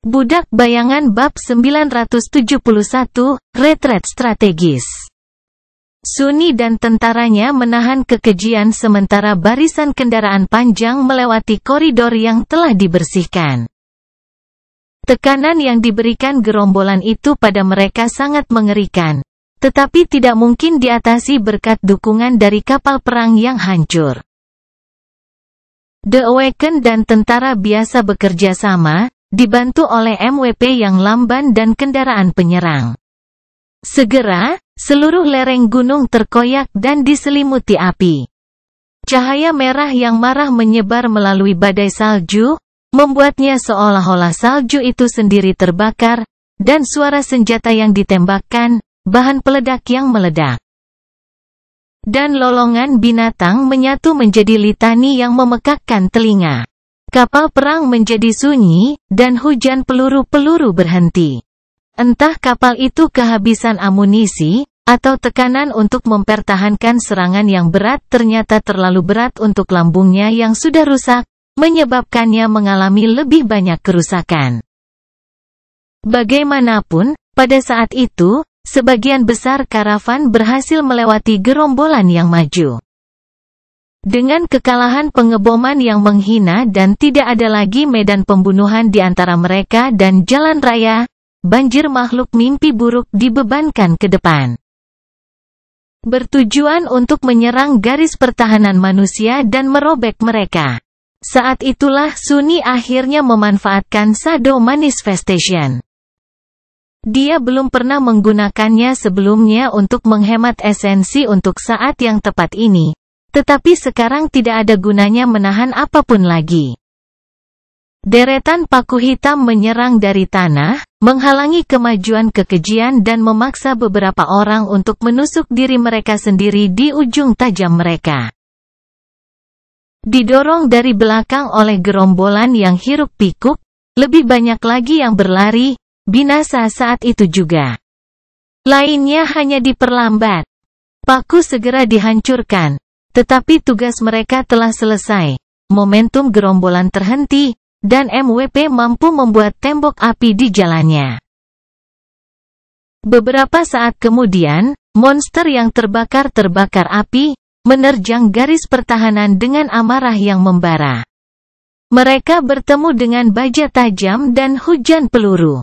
Budak Bayangan bab 971, Retret Strategis. Sunni dan tentaranya menahan kekejian sementara barisan kendaraan panjang melewati koridor yang telah dibersihkan. Tekanan yang diberikan gerombolan itu pada mereka sangat mengerikan, tetapi tidak mungkin diatasi berkat dukungan dari kapal perang yang hancur. The Awakened dan tentara biasa bekerja sama, dibantu oleh MWP yang lamban dan kendaraan penyerang. Segera, seluruh lereng gunung terkoyak dan diselimuti api. Cahaya merah yang marah menyebar melalui badai salju, membuatnya seolah-olah salju itu sendiri terbakar, dan suara senjata yang ditembakkan, bahan peledak yang meledak. Dan lolongan binatang menyatu menjadi litani yang memekakkan telinga. Kapal perang menjadi sunyi, dan hujan peluru-peluru berhenti. Entah kapal itu kehabisan amunisi, atau tekanan untuk mempertahankan serangan yang berat ternyata terlalu berat untuk lambungnya yang sudah rusak, menyebabkannya mengalami lebih banyak kerusakan. Bagaimanapun, pada saat itu, sebagian besar karavan berhasil melewati gerombolan yang maju. Dengan kekalahan pengeboman yang menghina dan tidak ada lagi medan pembunuhan di antara mereka dan jalan raya, banjir makhluk mimpi buruk dibebankan ke depan. Bertujuan untuk menyerang garis pertahanan manusia dan merobek mereka. Saat itulah Sunni akhirnya memanfaatkan Shadow Manifestation. Dia belum pernah menggunakannya sebelumnya untuk menghemat esensi untuk saat yang tepat ini. Tetapi sekarang tidak ada gunanya menahan apapun lagi. Deretan paku hitam menyerang dari tanah, menghalangi kemajuan kekejian dan memaksa beberapa orang untuk menusuk diri mereka sendiri di ujung tajam mereka. Didorong dari belakang oleh gerombolan yang hiruk-pikuk, lebih banyak lagi yang berlari, binasa saat itu juga. Lainnya hanya diperlambat. Paku segera dihancurkan. Tetapi tugas mereka telah selesai, momentum gerombolan terhenti, dan MWP mampu membuat tembok api di jalannya. Beberapa saat kemudian, monster yang terbakar api, menerjang garis pertahanan dengan amarah yang membara. Mereka bertemu dengan baja tajam dan hujan peluru.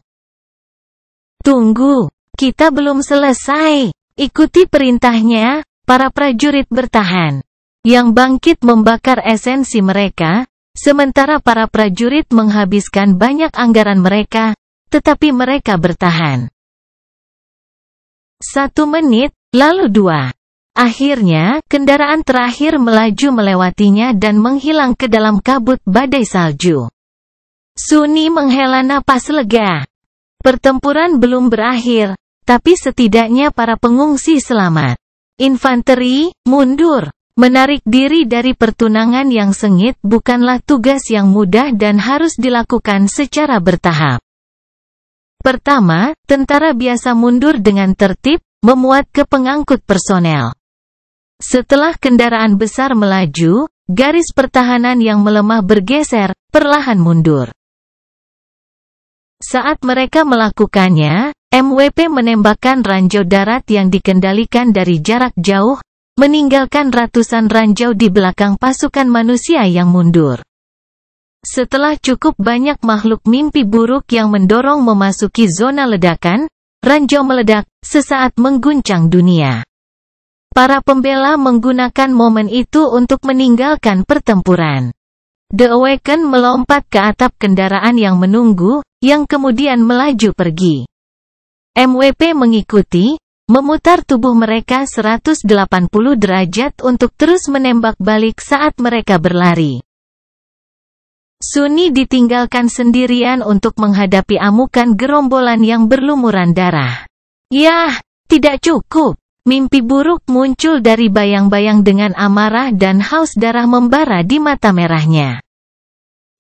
Tunggu, kita belum selesai. Ikuti perintahnya. Para prajurit bertahan. Yang bangkit membakar esensi mereka, sementara para prajurit menghabiskan banyak anggaran mereka, tetapi mereka bertahan. 1 menit, lalu 2. Akhirnya, kendaraan terakhir melaju melewatinya dan menghilang ke dalam kabut badai salju. Sunni menghela napas lega. Pertempuran belum berakhir, tapi setidaknya para pengungsi selamat. Infanteri, mundur. Menarik diri dari pertunangan yang sengit bukanlah tugas yang mudah dan harus dilakukan secara bertahap. Pertama, tentara biasa mundur dengan tertib, memuat ke pengangkut personel. Setelah kendaraan besar melaju, garis pertahanan yang melemah bergeser, perlahan mundur. Saat mereka melakukannya, MWP menembakkan ranjau darat yang dikendalikan dari jarak jauh, meninggalkan ratusan ranjau di belakang pasukan manusia yang mundur. Setelah cukup banyak makhluk mimpi buruk yang mendorong memasuki zona ledakan, ranjau meledak, sesaat mengguncang dunia. Para pembela menggunakan momen itu untuk meninggalkan pertempuran. The Awakened melompat ke atap kendaraan yang menunggu, yang kemudian melaju pergi. MWP mengikuti, memutar tubuh mereka 180 derajat untuk terus menembak balik saat mereka berlari. Sunni ditinggalkan sendirian untuk menghadapi amukan gerombolan yang berlumuran darah. Yah, tidak cukup. Mimpi buruk muncul dari bayang-bayang dengan amarah dan haus darah membara di mata merahnya.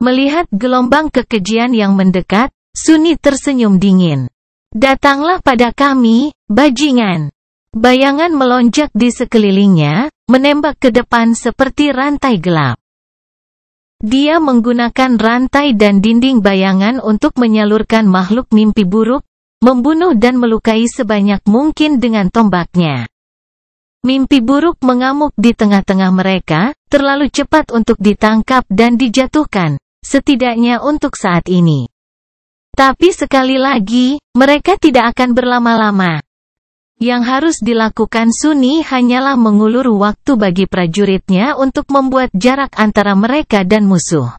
Melihat gelombang kekejian yang mendekat, Sunni tersenyum dingin. Datanglah pada kami, bajingan. Bayangan melonjak di sekelilingnya, menembak ke depan seperti rantai gelap. Dia menggunakan rantai dan dinding bayangan untuk menyalurkan makhluk mimpi buruk, membunuh dan melukai sebanyak mungkin dengan tombaknya. Mimpi buruk mengamuk di tengah-tengah mereka, terlalu cepat untuk ditangkap dan dijatuhkan, setidaknya untuk saat ini. Tapi sekali lagi, mereka tidak akan berlama-lama. Yang harus dilakukan Sunni hanyalah mengulur waktu bagi prajuritnya untuk membuat jarak antara mereka dan musuh.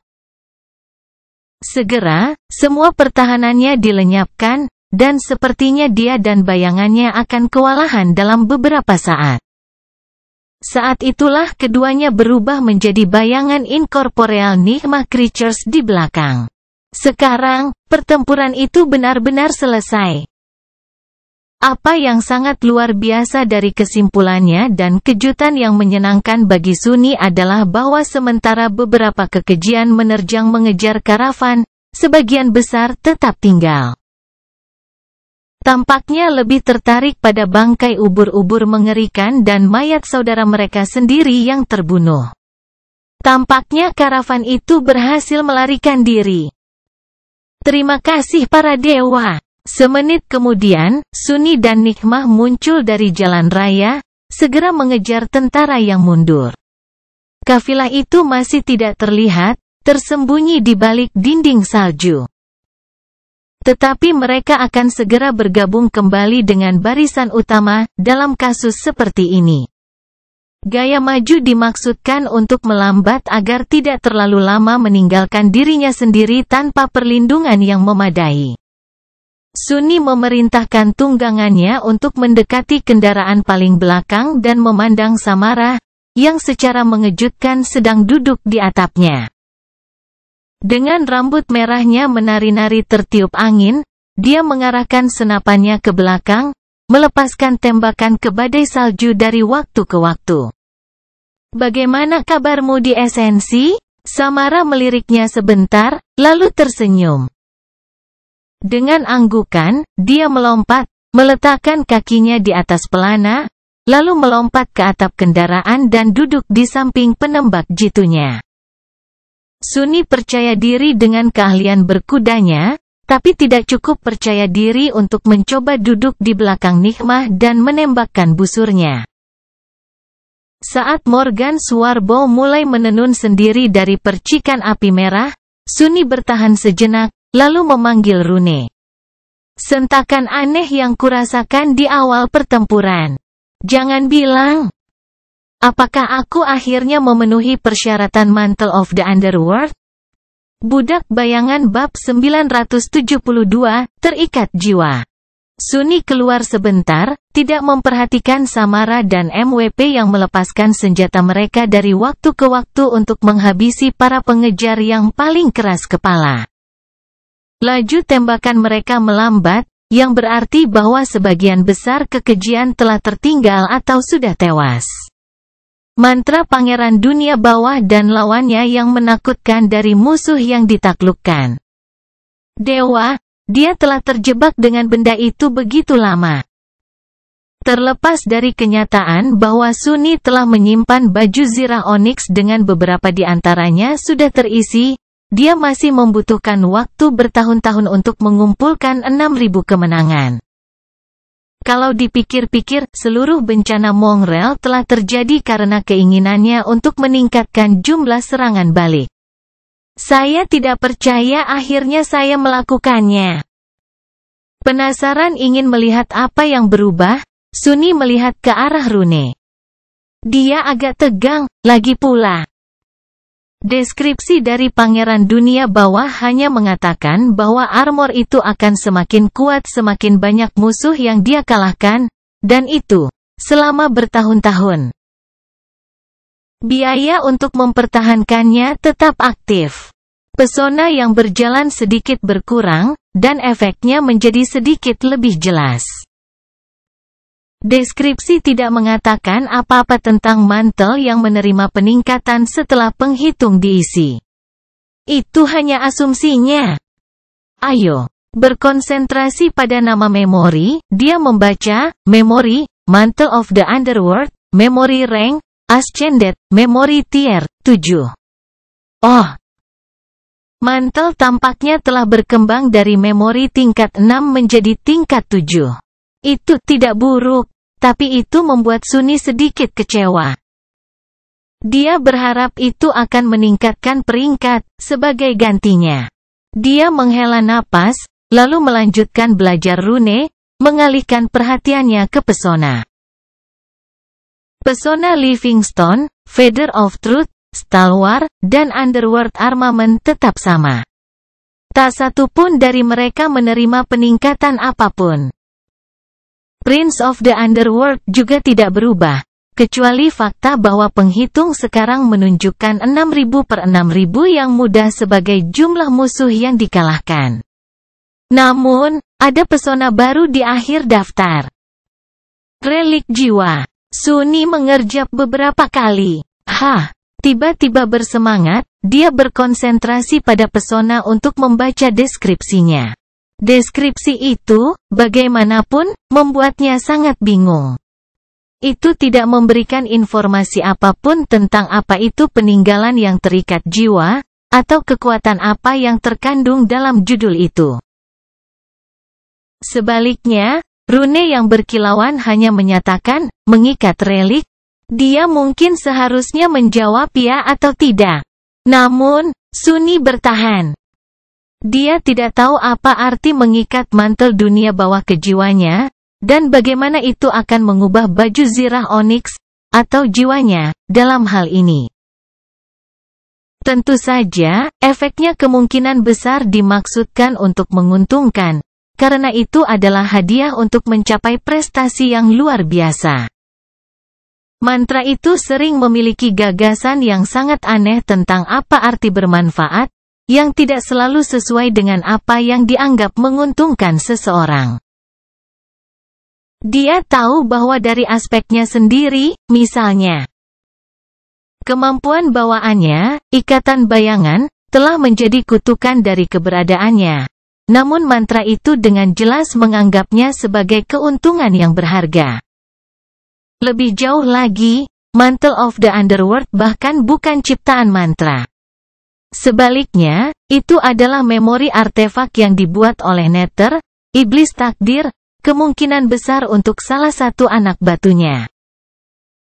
Segera, semua pertahanannya dilenyapkan, dan sepertinya dia dan bayangannya akan kewalahan dalam beberapa saat. Saat itulah keduanya berubah menjadi bayangan incorporeal Nigma creatures di belakang. Sekarang, pertempuran itu benar-benar selesai. Apa yang sangat luar biasa dari kesimpulannya dan kejutan yang menyenangkan bagi Sunni adalah bahwa sementara beberapa kekejian menerjang mengejar karavan, sebagian besar tetap tinggal. Tampaknya lebih tertarik pada bangkai ubur-ubur mengerikan dan mayat saudara mereka sendiri yang terbunuh. Tampaknya karavan itu berhasil melarikan diri. Terima kasih para dewa. Semenit kemudian, Sunni dan Nikmah muncul dari jalan raya, segera mengejar tentara yang mundur. Kafilah itu masih tidak terlihat, tersembunyi di balik dinding salju. Tetapi mereka akan segera bergabung kembali dengan barisan utama, dalam kasus seperti ini. Gaya maju dimaksudkan untuk melambat agar tidak terlalu lama meninggalkan dirinya sendiri tanpa perlindungan yang memadai. Sunni memerintahkan tunggangannya untuk mendekati kendaraan paling belakang dan memandang Samara, yang secara mengejutkan sedang duduk di atapnya. Dengan rambut merahnya menari-nari tertiup angin, dia mengarahkan senapannya ke belakang, melepaskan tembakan ke badai salju dari waktu ke waktu. "Bagaimana kabarmu di esensi?" Samara meliriknya sebentar, lalu tersenyum. Dengan anggukan, dia melompat, meletakkan kakinya di atas pelana, lalu melompat ke atap kendaraan dan duduk di samping penembak jitunya. Sunni percaya diri dengan keahlian berkudanya, tapi tidak cukup percaya diri untuk mencoba duduk di belakang Nikmah dan menembakkan busurnya. Saat Morgan Suwarbo mulai menenun sendiri dari percikan api merah, Sunni bertahan sejenak, lalu memanggil Rune. "Sentakan aneh yang kurasakan di awal pertempuran. Jangan bilang. Apakah aku akhirnya memenuhi persyaratan Mantle of the Underworld?" Budak Bayangan bab 972, terikat jiwa. Sunni keluar sebentar, tidak memperhatikan Samara dan MWP yang melepaskan senjata mereka dari waktu ke waktu untuk menghabisi para pengejar yang paling keras kepala. Laju tembakan mereka melambat, yang berarti bahwa sebagian besar kekejian telah tertinggal atau sudah tewas. Mantra Pangeran Dunia Bawah dan lawannya yang menakutkan dari musuh yang ditaklukkan. Dewa, dia telah terjebak dengan benda itu begitu lama. Terlepas dari kenyataan bahwa Sunni telah menyimpan baju zirah onyx dengan beberapa di antaranya sudah terisi, dia masih membutuhkan waktu bertahun-tahun untuk mengumpulkan 6.000 kemenangan. Kalau dipikir-pikir, seluruh bencana Mongrel telah terjadi karena keinginannya untuk meningkatkan jumlah serangan balik. Saya tidak percaya akhirnya saya melakukannya. Penasaran ingin melihat apa yang berubah, Sunni melihat ke arah Rune. Dia agak tegang, lagi pula. Deskripsi dari Pangeran Dunia Bawah hanya mengatakan bahwa armor itu akan semakin kuat semakin banyak musuh yang dia kalahkan, dan itu selama bertahun-tahun. Biaya untuk mempertahankannya tetap aktif. Pesona yang berjalan sedikit berkurang, dan efeknya menjadi sedikit lebih jelas. Deskripsi tidak mengatakan apa-apa tentang mantel yang menerima peningkatan setelah penghitung diisi. Itu hanya asumsinya. Ayo, berkonsentrasi pada nama memori. Dia membaca, memori, Mantle of the Underworld, memori rank, Ascended, memori tier 7. Oh, Mantel tampaknya telah berkembang dari memori tingkat 6 menjadi tingkat 7. Itu tidak buruk, tapi itu membuat Sunny sedikit kecewa. Dia berharap itu akan meningkatkan peringkat sebagai gantinya. Dia menghela napas, lalu melanjutkan belajar rune, mengalihkan perhatiannya ke pesona. Pesona Livingstone, Feather of Truth, Stalwart, dan Underworld Armament tetap sama. Tak satu pun dari mereka menerima peningkatan apapun. Prince of the Underworld juga tidak berubah, kecuali fakta bahwa penghitung sekarang menunjukkan 6.000 per 6.000 yang mudah sebagai jumlah musuh yang dikalahkan. Namun, ada pesona baru di akhir daftar. Relik jiwa. Sunny mengerjap beberapa kali. Tiba-tiba bersemangat, dia berkonsentrasi pada pesona untuk membaca deskripsinya. Deskripsi itu, bagaimanapun, membuatnya sangat bingung. Itu tidak memberikan informasi apapun tentang apa itu peninggalan yang terikat jiwa, atau kekuatan apa yang terkandung dalam judul itu. Sebaliknya, rune yang berkilauan hanya menyatakan, mengikat relik. Dia mungkin seharusnya menjawab ya atau tidak. Namun, Sunny bertahan. Dia tidak tahu apa arti mengikat mantel dunia bawah ke jiwanya, dan bagaimana itu akan mengubah baju zirah onyx, atau jiwanya, dalam hal ini. Tentu saja, efeknya kemungkinan besar dimaksudkan untuk menguntungkan, karena itu adalah hadiah untuk mencapai prestasi yang luar biasa. Mantra itu sering memiliki gagasan yang sangat aneh tentang apa arti bermanfaat, yang tidak selalu sesuai dengan apa yang dianggap menguntungkan seseorang. Dia tahu bahwa dari aspeknya sendiri, misalnya, kemampuan bawaannya, ikatan bayangan, telah menjadi kutukan dari keberadaannya. Namun mantra itu dengan jelas menganggapnya sebagai keuntungan yang berharga. Lebih jauh lagi, Mantle of the Underworld bahkan bukan ciptaan mantra. Sebaliknya, itu adalah memori artefak yang dibuat oleh Nether, iblis takdir, kemungkinan besar untuk salah satu anak batunya.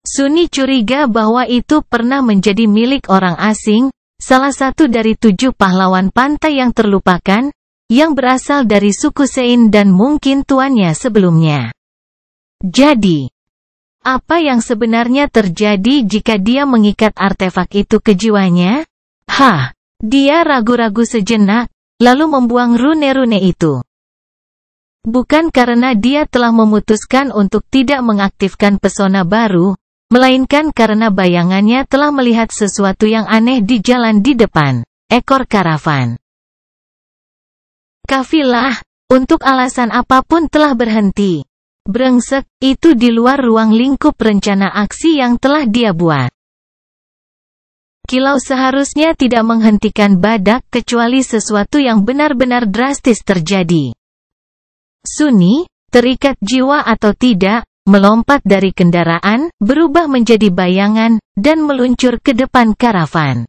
Sunny curiga bahwa itu pernah menjadi milik orang asing, salah satu dari 7 pahlawan pantai yang terlupakan, yang berasal dari suku Sein dan mungkin tuannya sebelumnya. Jadi, apa yang sebenarnya terjadi jika dia mengikat artefak itu ke jiwanya? Dia ragu-ragu sejenak, lalu membuang rune-rune itu. Bukan karena dia telah memutuskan untuk tidak mengaktifkan pesona baru, melainkan karena bayangannya telah melihat sesuatu yang aneh di jalan di depan, ekor karavan. Kafilah, untuk alasan apapun telah berhenti. Brengsek, itu di luar ruang lingkup rencana aksi yang telah dia buat. Kilau seharusnya tidak menghentikan badak kecuali sesuatu yang benar-benar drastis terjadi. Sunny, terikat jiwa atau tidak, melompat dari kendaraan, berubah menjadi bayangan, dan meluncur ke depan karavan.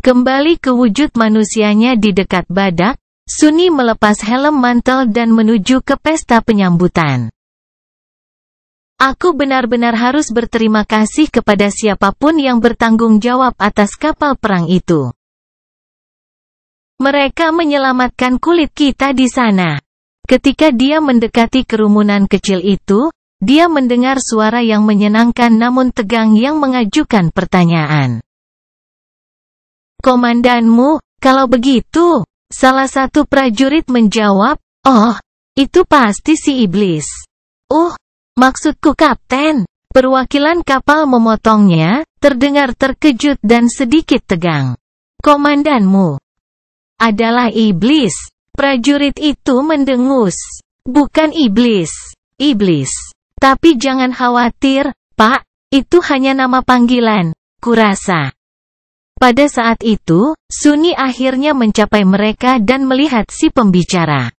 Kembali ke wujud manusianya di dekat badak, Sunny melepas helm mantel dan menuju ke pesta penyambutan. Aku benar-benar harus berterima kasih kepada siapapun yang bertanggung jawab atas kapal perang itu. Mereka menyelamatkan kulit kita di sana. Ketika dia mendekati kerumunan kecil itu, dia mendengar suara yang menyenangkan namun tegang yang mengajukan pertanyaan. Komandanmu, kalau begitu... Salah satu prajurit menjawab, "Oh, itu pasti si iblis." Maksudku kapten." Perwakilan kapal memotongnya, terdengar terkejut dan sedikit tegang. "Komandanmu adalah iblis." Prajurit itu mendengus. "Bukan iblis. Iblis. Tapi jangan khawatir, Pak, itu hanya nama panggilan, kurasa." Pada saat itu, Sunny akhirnya mencapai mereka dan melihat si pembicara.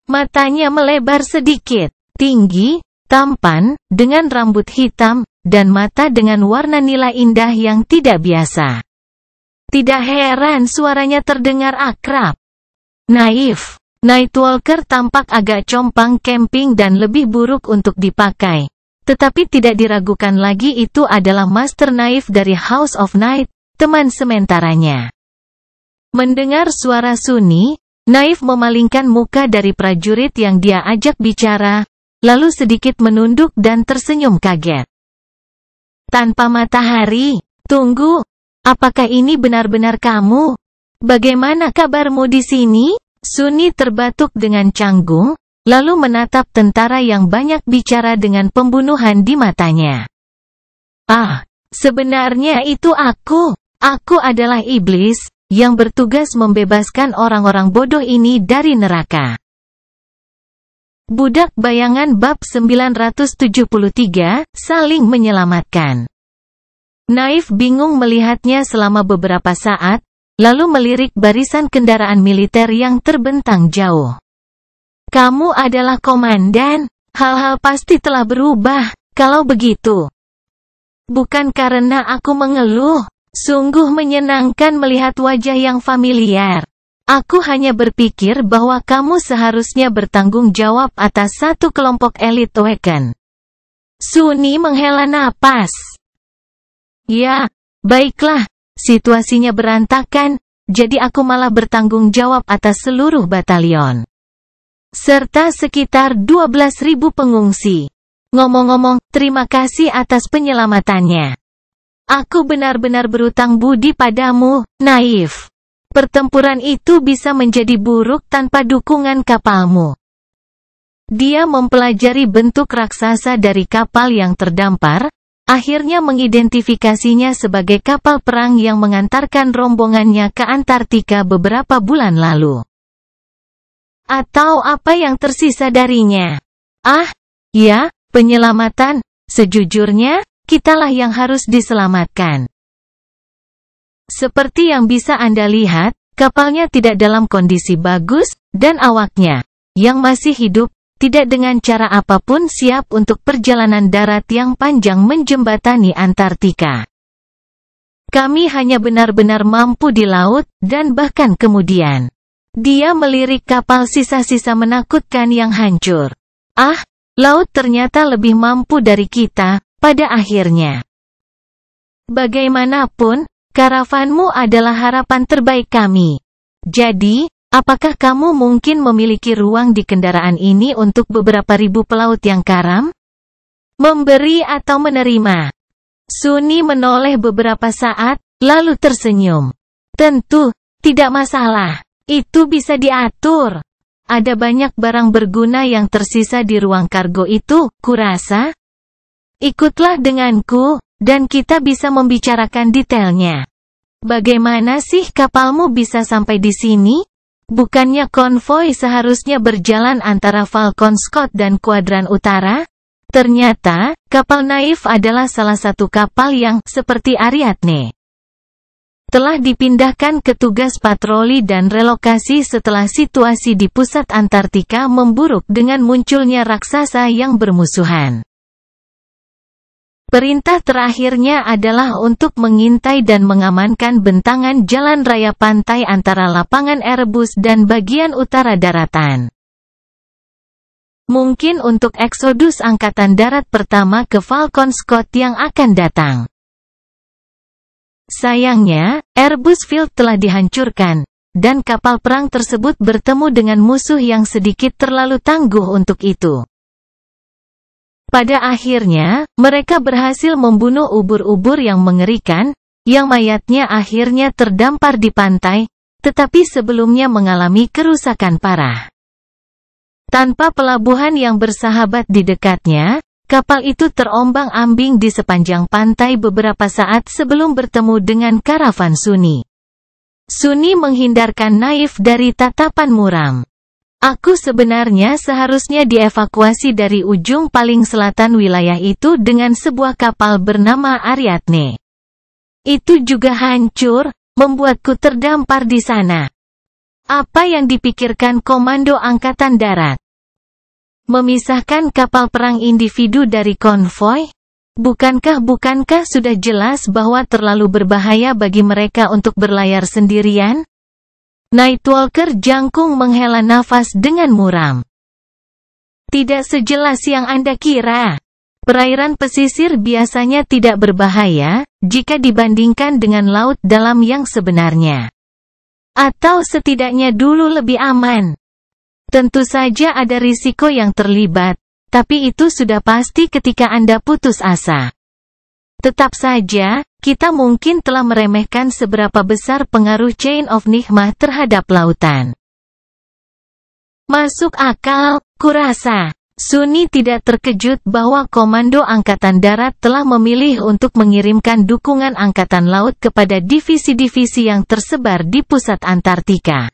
Matanya melebar sedikit, tinggi, tampan, dengan rambut hitam, dan mata dengan warna nila indah yang tidak biasa. Tidak heran suaranya terdengar akrab. Naif. Nightwalker tampak agak compang camping dan lebih buruk untuk dipakai. Tetapi tidak diragukan lagi itu adalah Master Naif dari House of Night, teman sementaranya. Mendengar suara Sunni, Naif memalingkan muka dari prajurit yang dia ajak bicara, lalu sedikit menunduk dan tersenyum kaget. Tanpa matahari, tunggu, apakah ini benar-benar kamu? Bagaimana kabarmu di sini? Sunni terbatuk dengan canggung, lalu menatap tentara yang banyak bicara dengan pembunuhan di matanya. Ah, sebenarnya itu aku. Aku adalah iblis, yang bertugas membebaskan orang-orang bodoh ini dari neraka. Budak Bayangan bab 973, saling menyelamatkan. Naif bingung melihatnya selama beberapa saat, lalu melirik barisan kendaraan militer yang terbentang jauh. Kamu adalah komandan, hal-hal pasti telah berubah, kalau begitu. Bukan karena aku mengeluh, sungguh menyenangkan melihat wajah yang familiar. Aku hanya berpikir bahwa kamu seharusnya bertanggung jawab atas satu kelompok elit Waken. Sunni menghela napas. Ya, baiklah, situasinya berantakan, jadi aku malah bertanggung jawab atas seluruh batalion. Serta sekitar 12.000 pengungsi. Ngomong-ngomong, terima kasih atas penyelamatannya. Aku benar-benar berutang budi padamu, Naif. Pertempuran itu bisa menjadi buruk tanpa dukungan kapalmu. Dia mempelajari bentuk raksasa dari kapal yang terdampar, akhirnya mengidentifikasinya sebagai kapal perang yang mengantarkan rombongannya ke Antartika beberapa bulan lalu. Atau apa yang tersisa darinya? Ah, ya, penyelamatan, sejujurnya, kitalah yang harus diselamatkan. Seperti yang bisa Anda lihat, kapalnya tidak dalam kondisi bagus, dan awaknya, yang masih hidup, tidak dengan cara apapun siap untuk perjalanan darat yang panjang menjembatani Antartika. Kami hanya benar-benar mampu di laut, dan bahkan kemudian. Dia melirik kapal sisa-sisa menakutkan yang hancur. Ah, laut ternyata lebih mampu dari kita, pada akhirnya. Bagaimanapun, karavanmu adalah harapan terbaik kami. Jadi, apakah kamu mungkin memiliki ruang di kendaraan ini untuk beberapa ribu pelaut yang karam? Memberi atau menerima? Sunni menoleh beberapa saat, lalu tersenyum. Tentu, tidak masalah. Itu bisa diatur. Ada banyak barang berguna yang tersisa di ruang kargo itu, kurasa. Ikutlah denganku, dan kita bisa membicarakan detailnya. Bagaimana sih kapalmu bisa sampai di sini? Bukannya konvoi seharusnya berjalan antara Falcon Scott dan Kuadran Utara? Ternyata, kapal Naif adalah salah satu kapal yang, seperti Ariadne, telah dipindahkan ke tugas patroli dan relokasi setelah situasi di pusat Antartika memburuk dengan munculnya raksasa yang bermusuhan. Perintah terakhirnya adalah untuk mengintai dan mengamankan bentangan jalan raya pantai antara lapangan Erebus dan bagian utara daratan. Mungkin untuk eksodus Angkatan Darat pertama ke Falcon Scott yang akan datang. Sayangnya, Erebus Field telah dihancurkan, dan kapal perang tersebut bertemu dengan musuh yang sedikit terlalu tangguh untuk itu. Pada akhirnya, mereka berhasil membunuh ubur-ubur yang mengerikan, yang mayatnya akhirnya terdampar di pantai, tetapi sebelumnya mengalami kerusakan parah. Tanpa pelabuhan yang bersahabat di dekatnya, kapal itu terombang-ambing di sepanjang pantai beberapa saat sebelum bertemu dengan karavan Sunni. Sunni menghindarkan Naif dari tatapan muram. Aku sebenarnya seharusnya dievakuasi dari ujung paling selatan wilayah itu dengan sebuah kapal bernama Ariadne. Itu juga hancur, membuatku terdampar di sana. Apa yang dipikirkan Komando Angkatan Darat? Memisahkan kapal perang individu dari konvoi? Bukankah sudah jelas bahwa terlalu berbahaya bagi mereka untuk berlayar sendirian? Nightwalker jangkung menghela nafas dengan muram. Tidak sejelas yang Anda kira. Perairan pesisir biasanya tidak berbahaya, jika dibandingkan dengan laut dalam yang sebenarnya. Atau setidaknya dulu lebih aman. Tentu saja ada risiko yang terlibat, tapi itu sudah pasti ketika Anda putus asa. Tetap saja, kita mungkin telah meremehkan seberapa besar pengaruh Chain of Nigma terhadap lautan. Masuk akal, kurasa. Sunni tidak terkejut bahwa Komando Angkatan Darat telah memilih untuk mengirimkan dukungan Angkatan Laut kepada divisi-divisi yang tersebar di pusat Antartika.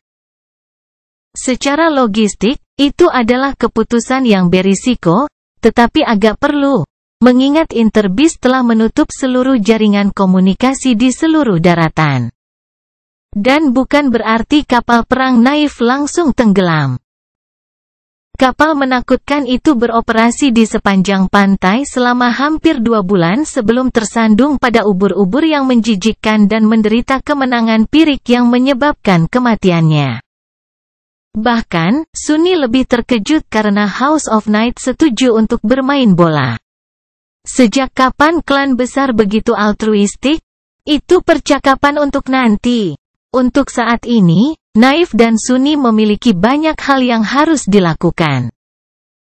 Secara logistik, itu adalah keputusan yang berisiko, tetapi agak perlu, mengingat Interbis telah menutup seluruh jaringan komunikasi di seluruh daratan. Dan bukan berarti kapal perang naif langsung tenggelam. Kapal menakutkan itu beroperasi di sepanjang pantai selama hampir 2 bulan sebelum tersandung pada ubur-ubur yang menjijikkan dan menderita kemenangan Pirik yang menyebabkan kematiannya. Bahkan, Sunni lebih terkejut karena House of Night setuju untuk bermain bola. Sejak kapan klan besar begitu altruistik? Itu percakapan untuk nanti. Untuk saat ini, Naif dan Sunni memiliki banyak hal yang harus dilakukan.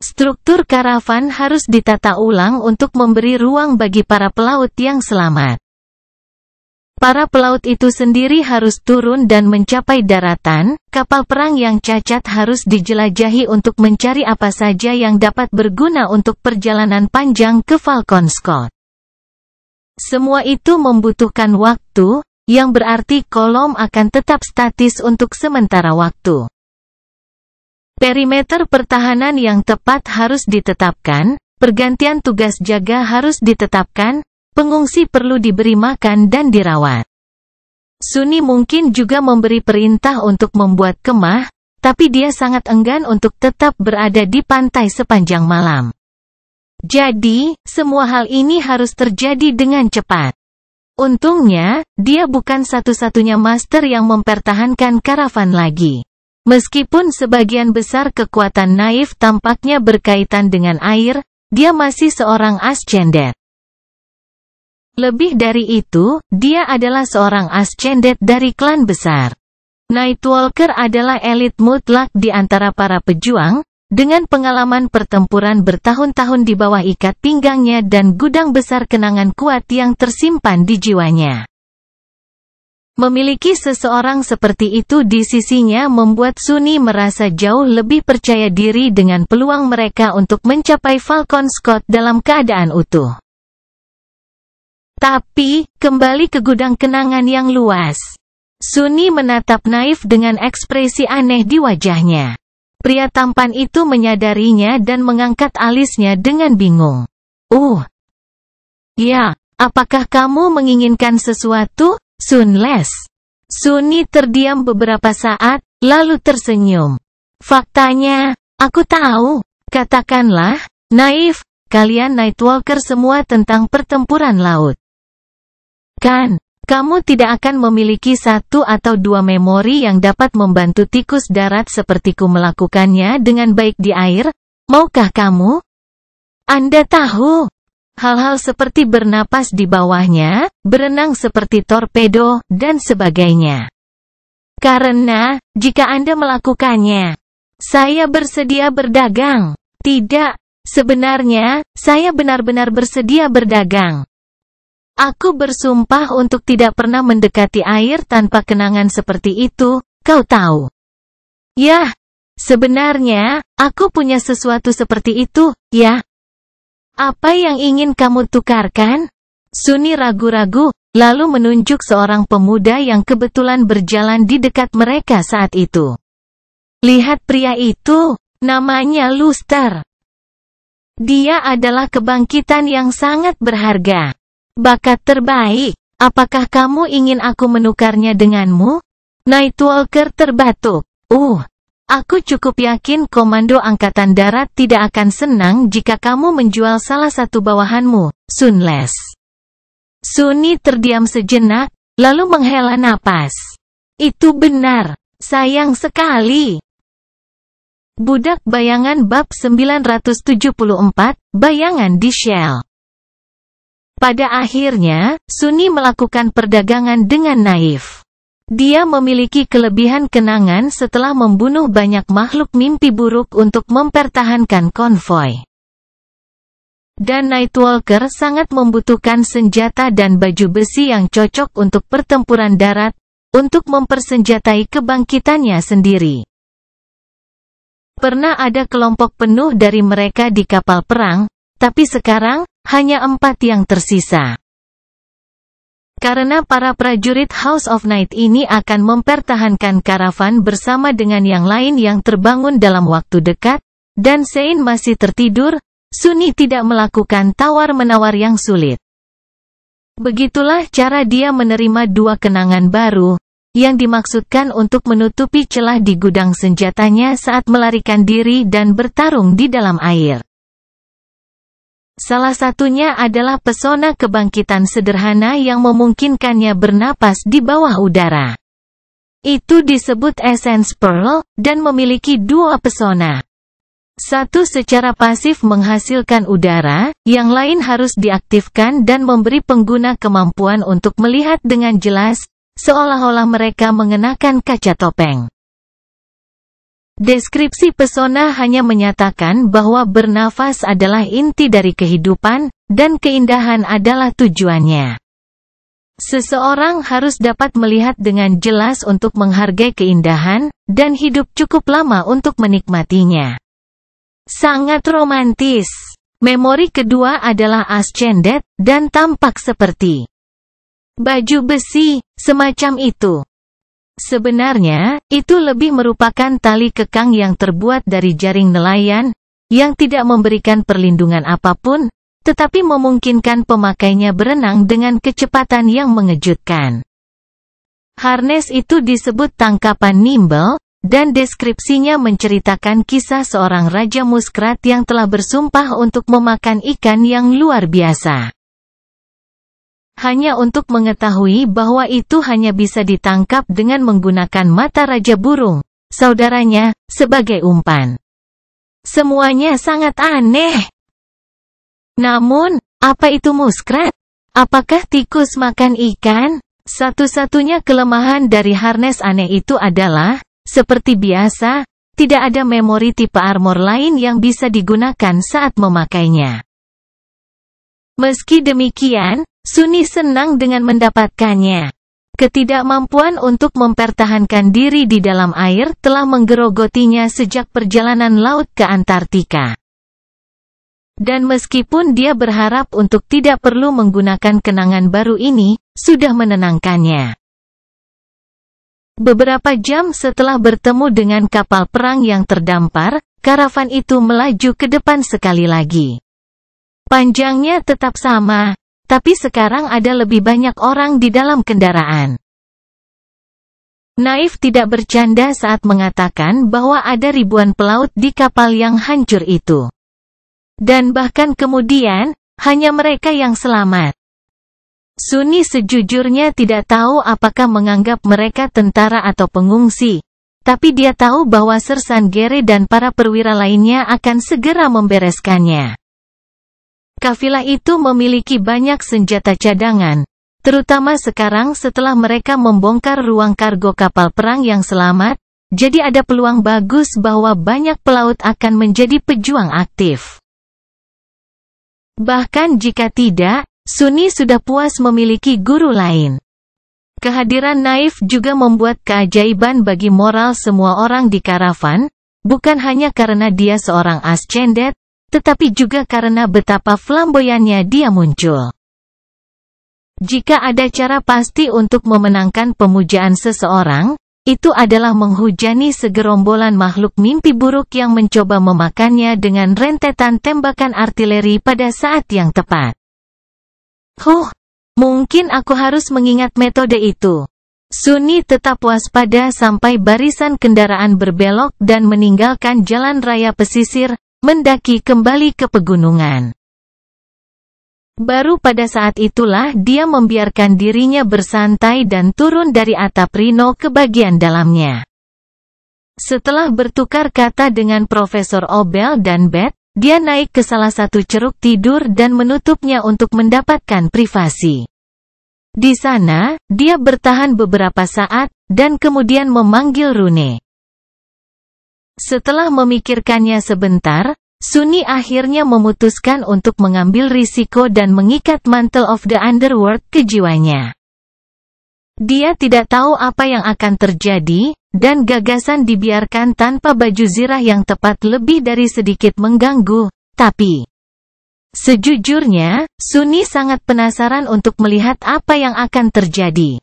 Struktur karavan harus ditata ulang untuk memberi ruang bagi para pelaut yang selamat. Para pelaut itu sendiri harus turun dan mencapai daratan, kapal perang yang cacat harus dijelajahi untuk mencari apa saja yang dapat berguna untuk perjalanan panjang ke Falcon Scott. Semua itu membutuhkan waktu, yang berarti kolom akan tetap statis untuk sementara waktu. Perimeter pertahanan yang tepat harus ditetapkan, pergantian tugas jaga harus ditetapkan, pengungsi perlu diberi makan dan dirawat. Sunni mungkin juga memberi perintah untuk membuat kemah, tapi dia sangat enggan untuk tetap berada di pantai sepanjang malam. Jadi, semua hal ini harus terjadi dengan cepat. Untungnya, dia bukan satu-satunya master yang mempertahankan karavan lagi. Meskipun sebagian besar kekuatan Naif tampaknya berkaitan dengan air, dia masih seorang ascendet. Lebih dari itu, dia adalah seorang ascendet dari klan besar. Nightwalker adalah elit mutlak di antara para pejuang, dengan pengalaman pertempuran bertahun-tahun di bawah ikat pinggangnya dan gudang besar kenangan kuat yang tersimpan di jiwanya. Memiliki seseorang seperti itu di sisinya membuat Sunni merasa jauh lebih percaya diri dengan peluang mereka untuk mencapai Falcon Scott dalam keadaan utuh. Tapi, kembali ke gudang kenangan yang luas. Sunni menatap Naif dengan ekspresi aneh di wajahnya. Pria tampan itu menyadarinya dan mengangkat alisnya dengan bingung. Ya, apakah kamu menginginkan sesuatu, Sunles? Sunni terdiam beberapa saat, lalu tersenyum. Faktanya, aku tahu. Katakanlah, Naif, kalian Nightwalker semua tentang pertempuran laut. Kan? Kamu tidak akan memiliki 1 atau 2 memori yang dapat membantu tikus darat sepertiku melakukannya dengan baik di air, maukah kamu? Anda tahu, hal-hal seperti bernapas di bawahnya, berenang seperti torpedo, dan sebagainya. Karena, jika Anda melakukannya, saya bersedia berdagang. Tidak, sebenarnya, saya benar-benar bersedia berdagang. Aku bersumpah untuk tidak pernah mendekati air tanpa kenangan seperti itu, kau tahu. Yah, sebenarnya, aku punya sesuatu seperti itu, ya. Apa yang ingin kamu tukarkan? Sunni ragu-ragu, lalu menunjuk seorang pemuda yang kebetulan berjalan di dekat mereka saat itu. Lihat pria itu, namanya Luster. Dia adalah kebangkitan yang sangat berharga. Bakat terbaik, apakah kamu ingin aku menukarnya denganmu? Nightwalker terbatuk. Aku cukup yakin Komando Angkatan Darat tidak akan senang jika kamu menjual salah satu bawahanmu, Sunles. Sunni terdiam sejenak, lalu menghela napas. Itu benar. Sayang sekali. Budak Bayangan bab 974, Bayangan di Shell. Pada akhirnya, Sunni melakukan perdagangan dengan naif. Dia memiliki kelebihan kenangan setelah membunuh banyak makhluk mimpi buruk untuk mempertahankan konvoi. Dan Nightwalker sangat membutuhkan senjata dan baju besi yang cocok untuk pertempuran darat, untuk mempersenjatai kebangkitannya sendiri. Pernah ada kelompok penuh dari mereka di kapal perang, tapi sekarang, hanya 4 yang tersisa. Karena para prajurit House of Night ini akan mempertahankan karavan bersama dengan yang lain yang terbangun dalam waktu dekat, dan Sein masih tertidur, Sunni tidak melakukan tawar-menawar yang sulit. Begitulah cara dia menerima 2 kenangan baru, yang dimaksudkan untuk menutupi celah di gudang senjatanya saat melarikan diri dan bertarung di dalam air. Salah satunya adalah pesona kebangkitan sederhana yang memungkinkannya bernapas di bawah udara. Itu disebut Essence Pearl, dan memiliki 2 pesona. Satu secara pasif menghasilkan udara, yang lain harus diaktifkan dan memberi pengguna kemampuan untuk melihat dengan jelas, seolah-olah mereka mengenakan kaca topeng. Deskripsi pesona hanya menyatakan bahwa bernafas adalah inti dari kehidupan, dan keindahan adalah tujuannya. Seseorang harus dapat melihat dengan jelas untuk menghargai keindahan, dan hidup cukup lama untuk menikmatinya. Sangat romantis. Memori kedua adalah Ascended, dan tampak seperti baju besi, semacam itu. Sebenarnya, itu lebih merupakan tali kekang yang terbuat dari jaring nelayan, yang tidak memberikan perlindungan apapun, tetapi memungkinkan pemakainya berenang dengan kecepatan yang mengejutkan. Harness itu disebut tangkapan nimble, dan deskripsinya menceritakan kisah seorang raja muskrat yang telah bersumpah untuk memakan ikan yang luar biasa. Hanya untuk mengetahui bahwa itu hanya bisa ditangkap dengan menggunakan mata raja burung, saudaranya, sebagai umpan. Semuanya sangat aneh. Namun, apa itu muskrat? Apakah tikus makan ikan? Satu-satunya kelemahan dari harness aneh itu adalah, seperti biasa, tidak ada memori tipe armor lain yang bisa digunakan saat memakainya. Meski demikian, Sunni senang dengan mendapatkannya. Ketidakmampuan untuk mempertahankan diri di dalam air telah menggerogotinya sejak perjalanan laut ke Antartika. Dan meskipun dia berharap untuk tidak perlu menggunakan kenangan baru ini, sudah menenangkannya. Beberapa jam setelah bertemu dengan kapal perang yang terdampar, karavan itu melaju ke depan sekali lagi. Panjangnya tetap sama. Tapi sekarang ada lebih banyak orang di dalam kendaraan. Naif tidak bercanda saat mengatakan bahwa ada ribuan pelaut di kapal yang hancur itu. Dan bahkan kemudian, hanya mereka yang selamat. Sunni sejujurnya tidak tahu apakah menganggap mereka tentara atau pengungsi. Tapi dia tahu bahwa Sersan Gere dan para perwira lainnya akan segera membereskannya. Kafilah itu memiliki banyak senjata cadangan, terutama sekarang setelah mereka membongkar ruang kargo kapal perang yang selamat, jadi ada peluang bagus bahwa banyak pelaut akan menjadi pejuang aktif. Bahkan jika tidak, Sunni sudah puas memiliki guru lain. Kehadiran Naif juga membuat keajaiban bagi moral semua orang di karavan, bukan hanya karena dia seorang Ascended, tetapi juga karena betapa flamboyannya dia muncul. Jika ada cara pasti untuk memenangkan pemujaan seseorang, itu adalah menghujani segerombolan makhluk mimpi buruk yang mencoba memakannya dengan rentetan tembakan artileri pada saat yang tepat. Mungkin aku harus mengingat metode itu. Sunni tetap waspada sampai barisan kendaraan berbelok dan meninggalkan jalan raya pesisir, mendaki kembali ke pegunungan. Baru pada saat itulah dia membiarkan dirinya bersantai dan turun dari atap Rhino ke bagian dalamnya. Setelah bertukar kata dengan Profesor Obel dan Beth, dia naik ke salah satu ceruk tidur dan menutupnya untuk mendapatkan privasi. Di sana, dia bertahan beberapa saat, dan kemudian memanggil Rune. Setelah memikirkannya sebentar, Sunni akhirnya memutuskan untuk mengambil risiko dan mengikat Mantle of the Underworld ke jiwanya. Dia tidak tahu apa yang akan terjadi, dan gagasan dibiarkan tanpa baju zirah yang tepat lebih dari sedikit mengganggu, tapi sejujurnya, Sunni sangat penasaran untuk melihat apa yang akan terjadi.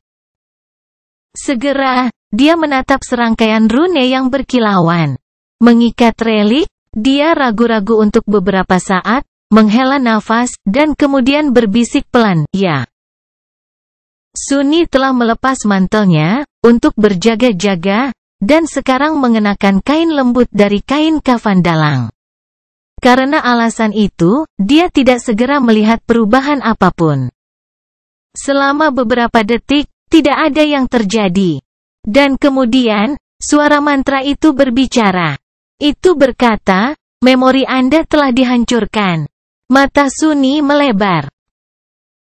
Segera, dia menatap serangkaian rune yang berkilauan. Mengikat relik, dia ragu-ragu untuk beberapa saat, menghela nafas, dan kemudian berbisik pelan, "Ya." Sunni telah melepas mantelnya, untuk berjaga-jaga, dan sekarang mengenakan kain lembut dari kain kafan dalang. Karena alasan itu, dia tidak segera melihat perubahan apapun. Selama beberapa detik, tidak ada yang terjadi. Dan kemudian, suara mantra itu berbicara. Itu berkata, "Memori Anda telah dihancurkan." Mata Sunni melebar.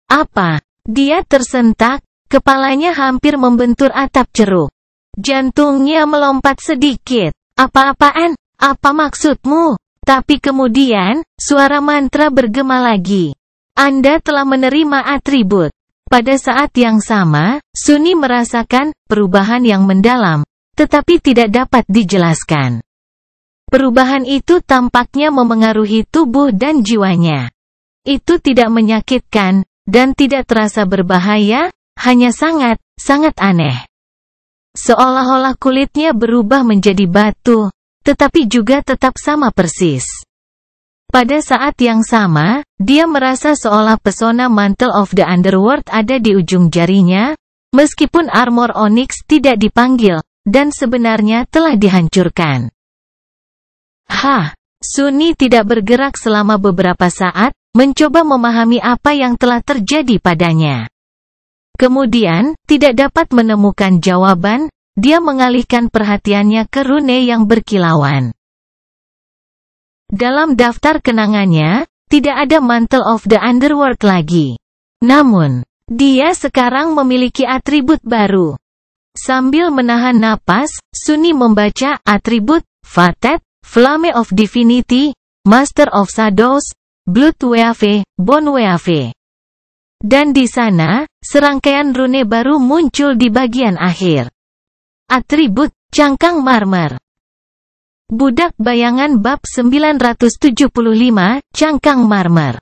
Apa? Dia tersentak, kepalanya hampir membentur atap ceruk. Jantungnya melompat sedikit. "Apa-apaan? Apa maksudmu?" Tapi kemudian, suara mantra bergema lagi. "Anda telah menerima atribut." Pada saat yang sama, Sunni merasakan perubahan yang mendalam, tetapi tidak dapat dijelaskan. Perubahan itu tampaknya memengaruhi tubuh dan jiwanya. Itu tidak menyakitkan, dan tidak terasa berbahaya, hanya sangat, sangat aneh. Seolah-olah kulitnya berubah menjadi batu, tetapi juga tetap sama persis. Pada saat yang sama, dia merasa seolah pesona Mantle of the Underworld ada di ujung jarinya, meskipun armor Onyx tidak dipanggil, dan sebenarnya telah dihancurkan. Sunni tidak bergerak selama beberapa saat, mencoba memahami apa yang telah terjadi padanya. Kemudian, tidak dapat menemukan jawaban, dia mengalihkan perhatiannya ke rune yang berkilauan. Dalam daftar kenangannya, tidak ada Mantle of the Underworld lagi. Namun, dia sekarang memiliki atribut baru. Sambil menahan napas, Sunni membaca atribut, Fatet, Flame of Divinity, Master of Shadows, Blood Weave, Bone Weave. Dan di sana, serangkaian rune baru muncul di bagian akhir. Atribut, Cangkang Marmer. Budak Bayangan bab 975, Cangkang Marmer.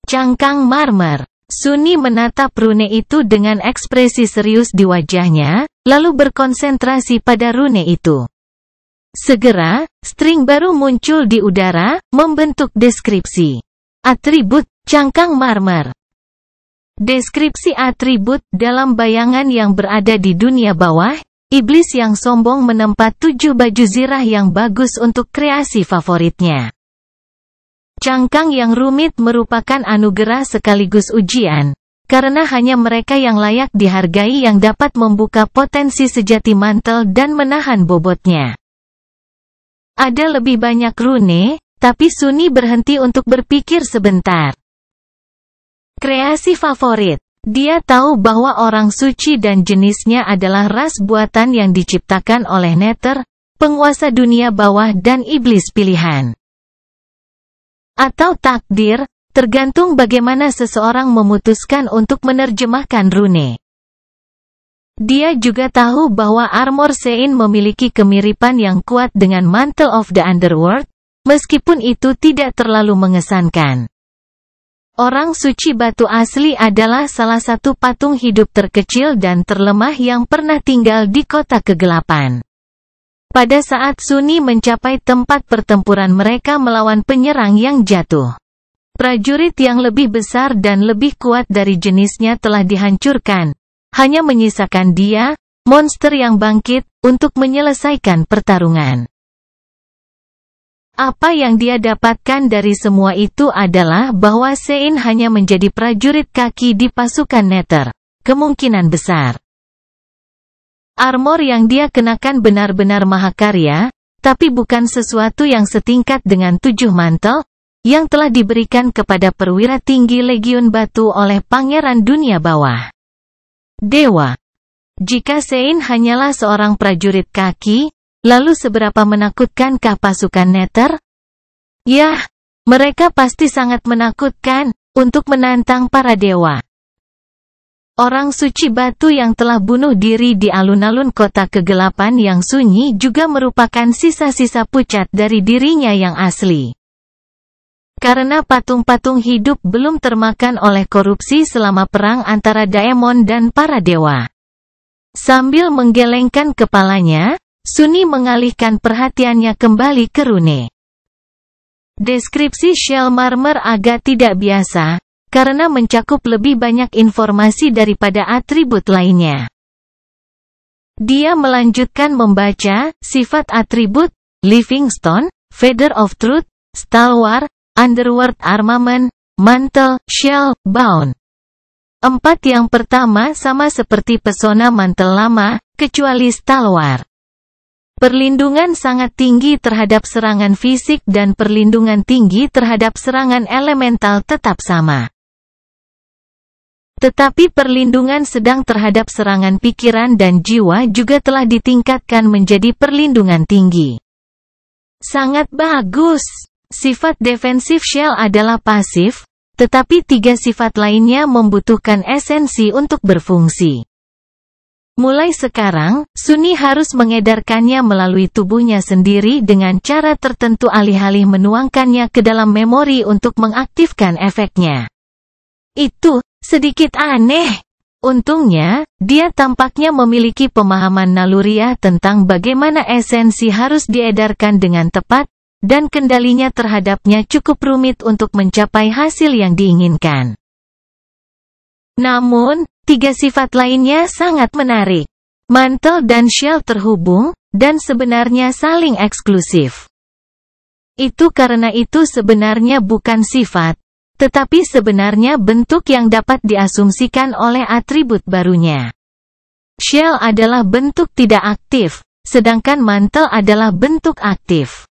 Cangkang Marmer. Sunni menatap rune itu dengan ekspresi serius di wajahnya, lalu berkonsentrasi pada rune itu. Segera, string baru muncul di udara, membentuk deskripsi. Atribut, Cangkang Marmer. Deskripsi atribut, dalam bayangan yang berada di dunia bawah, iblis yang sombong menempa 7 baju zirah yang bagus untuk kreasi favoritnya. Cangkang yang rumit merupakan anugerah sekaligus ujian, karena hanya mereka yang layak dihargai yang dapat membuka potensi sejati mantel dan menahan bobotnya. Ada lebih banyak rune, tapi Sunni berhenti untuk berpikir sebentar. Kreasi favorit. Dia tahu bahwa orang suci dan jenisnya adalah ras buatan yang diciptakan oleh Nether, penguasa dunia bawah dan iblis pilihan. Atau takdir, tergantung bagaimana seseorang memutuskan untuk menerjemahkan rune. Dia juga tahu bahwa armor Sein memiliki kemiripan yang kuat dengan Mantle of the Underworld, meskipun itu tidak terlalu mengesankan. Orang suci batu asli adalah salah satu patung hidup terkecil dan terlemah yang pernah tinggal di kota kegelapan. Pada saat Sunni mencapai tempat pertempuran mereka melawan penyerang yang jatuh, prajurit yang lebih besar dan lebih kuat dari jenisnya telah dihancurkan. Hanya menyisakan dia, monster yang bangkit untuk menyelesaikan pertarungan. Apa yang dia dapatkan dari semua itu adalah bahwa Sein hanya menjadi prajurit kaki di pasukan Nether, kemungkinan besar. Armor yang dia kenakan benar-benar mahakarya, tapi bukan sesuatu yang setingkat dengan 7 mantel, yang telah diberikan kepada perwira tinggi Legiun Batu oleh Pangeran Dunia Bawah. Dewa. Jika Sein hanyalah seorang prajurit kaki, lalu seberapa menakutkah pasukan Nether? Yah, mereka pasti sangat menakutkan, untuk menantang para dewa. Orang suci batu yang telah bunuh diri di alun-alun kota kegelapan yang sunyi juga merupakan sisa-sisa pucat dari dirinya yang asli. Karena patung-patung hidup belum termakan oleh korupsi selama perang antara Daemon dan para dewa. Sambil menggelengkan kepalanya, Sunny mengalihkan perhatiannya kembali ke rune. Deskripsi Shell Marmer agak tidak biasa, karena mencakup lebih banyak informasi daripada atribut lainnya. Dia melanjutkan membaca, sifat atribut, Living Stone, Feather of Truth, Stalwart, Underworld Armament, Mantle, Shell, Bound. 4 yang pertama sama seperti pesona mantel lama, kecuali Stalwart. Perlindungan sangat tinggi terhadap serangan fisik dan perlindungan tinggi terhadap serangan elemental tetap sama. Tetapi perlindungan sedang terhadap serangan pikiran dan jiwa juga telah ditingkatkan menjadi perlindungan tinggi. Sangat bagus. Sifat defensif Shell adalah pasif, tetapi 3 sifat lainnya membutuhkan esensi untuk berfungsi. Mulai sekarang, Sunny harus mengedarkannya melalui tubuhnya sendiri dengan cara tertentu alih-alih menuangkannya ke dalam memori untuk mengaktifkan efeknya. Itu sedikit aneh. Untungnya, dia tampaknya memiliki pemahaman naluriah tentang bagaimana esensi harus diedarkan dengan tepat, dan kendalinya terhadapnya cukup rumit untuk mencapai hasil yang diinginkan. Namun, 3 sifat lainnya sangat menarik. Mantle dan Shell terhubung, dan sebenarnya saling eksklusif. Itu karena itu sebenarnya bukan sifat, tetapi sebenarnya bentuk yang dapat diasumsikan oleh atribut barunya. Shell adalah bentuk tidak aktif, sedangkan mantle adalah bentuk aktif.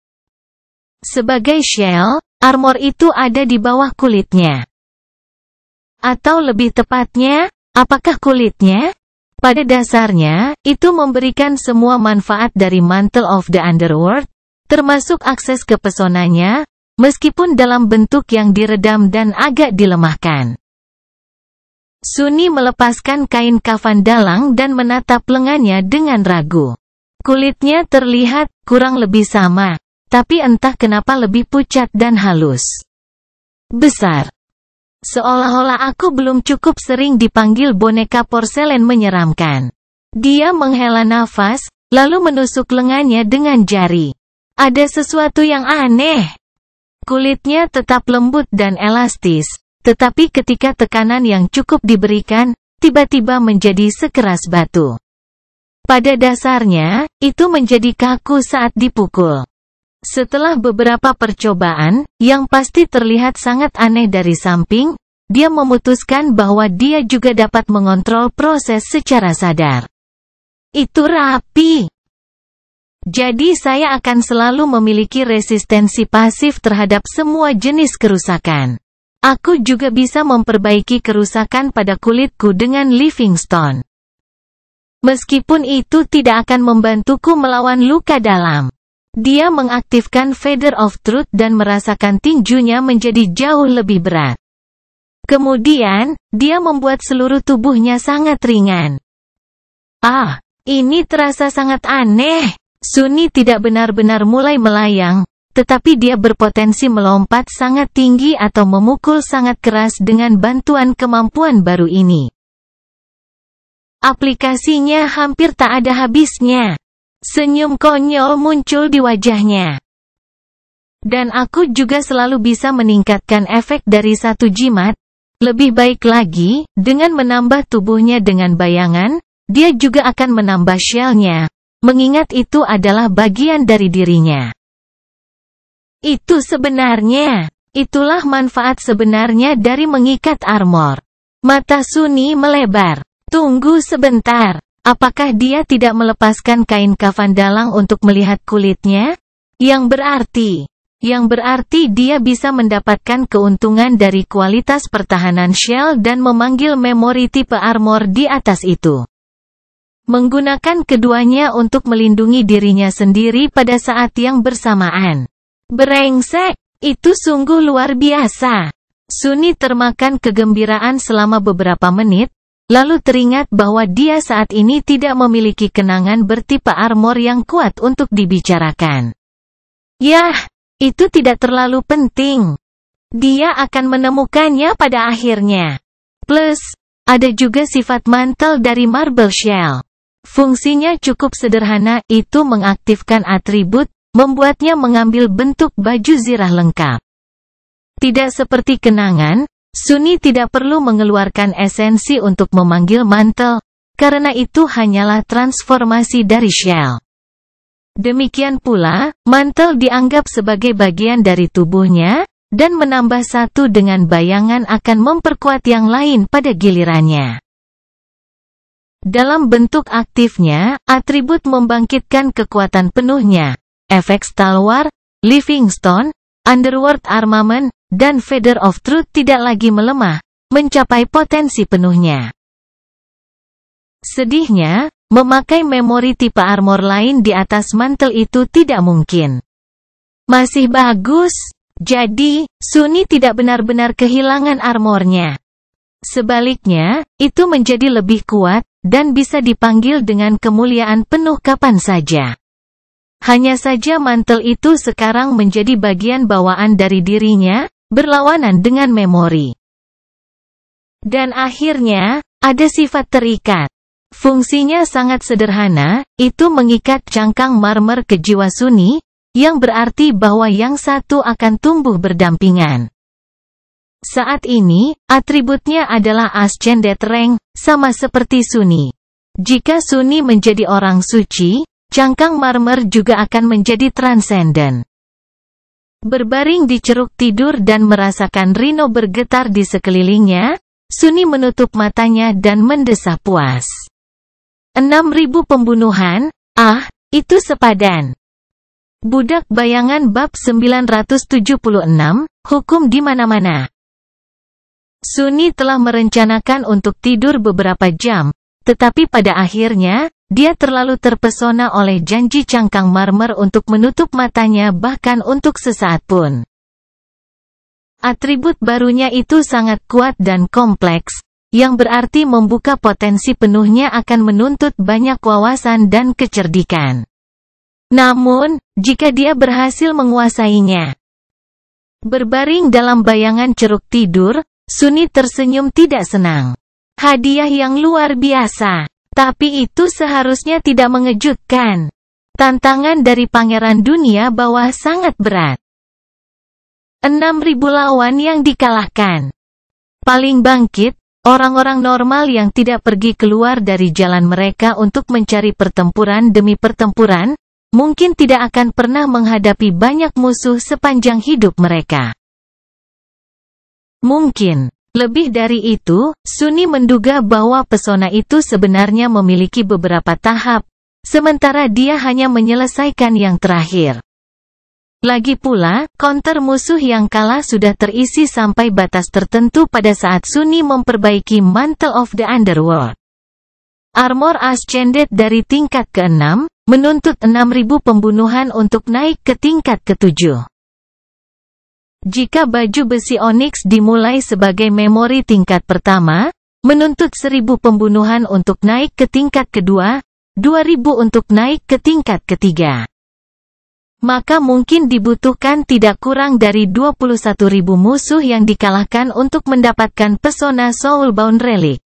Sebagai shell, armor itu ada di bawah kulitnya. Atau lebih tepatnya, apakah kulitnya? Pada dasarnya, itu memberikan semua manfaat dari Mantle of the Underworld, termasuk akses ke pesonanya, meskipun dalam bentuk yang diredam dan agak dilemahkan. Sunny melepaskan kain kafan dalang dan menatap lengannya dengan ragu. Kulitnya terlihat kurang lebih sama, tapi entah kenapa lebih pucat dan halus. Besar. Seolah-olah aku belum cukup sering dipanggil boneka porselen menyeramkan. Dia menghela nafas, lalu menusuk lengannya dengan jari. Ada sesuatu yang aneh. Kulitnya tetap lembut dan elastis, tetapi ketika tekanan yang cukup diberikan, tiba-tiba menjadi sekeras batu. Pada dasarnya, itu menjadi kaku saat dipukul. Setelah beberapa percobaan, yang pasti terlihat sangat aneh dari samping, dia memutuskan bahwa dia juga dapat mengontrol proses secara sadar. Itu rapi. Jadi saya akan selalu memiliki resistensi pasif terhadap semua jenis kerusakan. Aku juga bisa memperbaiki kerusakan pada kulitku dengan Living Stone. Meskipun itu tidak akan membantuku melawan luka dalam. Dia mengaktifkan Feather of Truth dan merasakan tinjunya menjadi jauh lebih berat. Kemudian, dia membuat seluruh tubuhnya sangat ringan. Ini terasa sangat aneh. Sunny tidak benar-benar mulai melayang, tetapi dia berpotensi melompat sangat tinggi atau memukul sangat keras dengan bantuan kemampuan baru ini. Aplikasinya hampir tak ada habisnya. Senyum konyol muncul di wajahnya. Dan aku juga selalu bisa meningkatkan efek dari satu jimat, lebih baik lagi, dengan menambah tubuhnya dengan bayangan, dia juga akan menambah shell-nya, mengingat itu adalah bagian dari dirinya. Itulah manfaat sebenarnya dari mengikat armor. Mata Sunny melebar. Tunggu sebentar, apakah dia tidak melepaskan kain kafan dalang untuk melihat kulitnya? Yang berarti dia bisa mendapatkan keuntungan dari kualitas pertahanan shell dan memanggil memori tipe armor di atas itu. Menggunakan keduanya untuk melindungi dirinya sendiri pada saat yang bersamaan. Brengsek, itu sungguh luar biasa. Sunny termakan kegembiraan selama beberapa menit, lalu teringat bahwa dia saat ini tidak memiliki kenangan bertipe armor yang kuat untuk dibicarakan. Yah, itu tidak terlalu penting. Dia akan menemukannya pada akhirnya. Plus, ada juga sifat mantel dari Marble Shell. Fungsinya cukup sederhana, itu mengaktifkan atribut, membuatnya mengambil bentuk baju zirah lengkap. Tidak seperti kenangan, Sunny tidak perlu mengeluarkan esensi untuk memanggil mantel, karena itu hanyalah transformasi dari shell. Demikian pula, mantel dianggap sebagai bagian dari tubuhnya, dan menambah satu dengan bayangan akan memperkuat yang lain pada gilirannya. Dalam bentuk aktifnya, atribut membangkitkan kekuatan penuhnya. Efek Stalwart, Livingstone, Underworld Armament, dan Feather of Truth tidak lagi melemah, mencapai potensi penuhnya. Sedihnya, memakai memori tipe armor lain di atas mantel itu tidak mungkin. Masih bagus, jadi, Sunny tidak benar-benar kehilangan armornya. Sebaliknya, itu menjadi lebih kuat, dan bisa dipanggil dengan kemuliaan penuh kapan saja. Hanya saja mantel itu sekarang menjadi bagian bawaan dari dirinya, berlawanan dengan memori. Dan akhirnya, ada sifat terikat. Fungsinya sangat sederhana, itu mengikat cangkang marmer ke jiwa Sunny, yang berarti bahwa yang satu akan tumbuh berdampingan. Saat ini, atributnya adalah Ascended Rank, sama seperti Sunny. Jika Sunny menjadi orang suci, cangkang marmer juga akan menjadi transcendent. Berbaring di ceruk tidur dan merasakan Rhino bergetar di sekelilingnya, Sunny menutup matanya dan mendesah puas. 6.000 pembunuhan, itu sepadan. Budak Bayangan bab 976, Hukum di mana-mana. Sunny telah merencanakan untuk tidur beberapa jam, tetapi pada akhirnya, dia terlalu terpesona oleh janji cangkang marmer untuk menutup matanya bahkan untuk sesaat pun. Atribut barunya itu sangat kuat dan kompleks, yang berarti membuka potensi penuhnya akan menuntut banyak wawasan dan kecerdikan. Namun, jika dia berhasil menguasainya. Berbaring dalam bayangan ceruk tidur, Sunny tersenyum tidak senang. Hadiah yang luar biasa. Tapi itu seharusnya tidak mengejutkan. Tantangan dari Pangeran Dunia Bawah sangat berat. 6.000 lawan yang dikalahkan. Paling bangkit, orang-orang normal yang tidak pergi keluar dari jalan mereka untuk mencari pertempuran demi pertempuran, mungkin tidak akan pernah menghadapi banyak musuh sepanjang hidup mereka. Mungkin, lebih dari itu, Sunny menduga bahwa pesona itu sebenarnya memiliki beberapa tahap, sementara dia hanya menyelesaikan yang terakhir. Lagi pula, counter musuh yang kalah sudah terisi sampai batas tertentu pada saat Sunny memperbaiki Mantle of the Underworld. Armor Ascended dari tingkat ke-6, menuntut 6.000 pembunuhan untuk naik ke tingkat ke-7. Jika baju besi onyx dimulai sebagai memori tingkat pertama, menuntut 1.000 pembunuhan untuk naik ke tingkat kedua, 2.000 untuk naik ke tingkat ketiga. Maka mungkin dibutuhkan tidak kurang dari 21.000 musuh yang dikalahkan untuk mendapatkan pesona Soulbound Relic.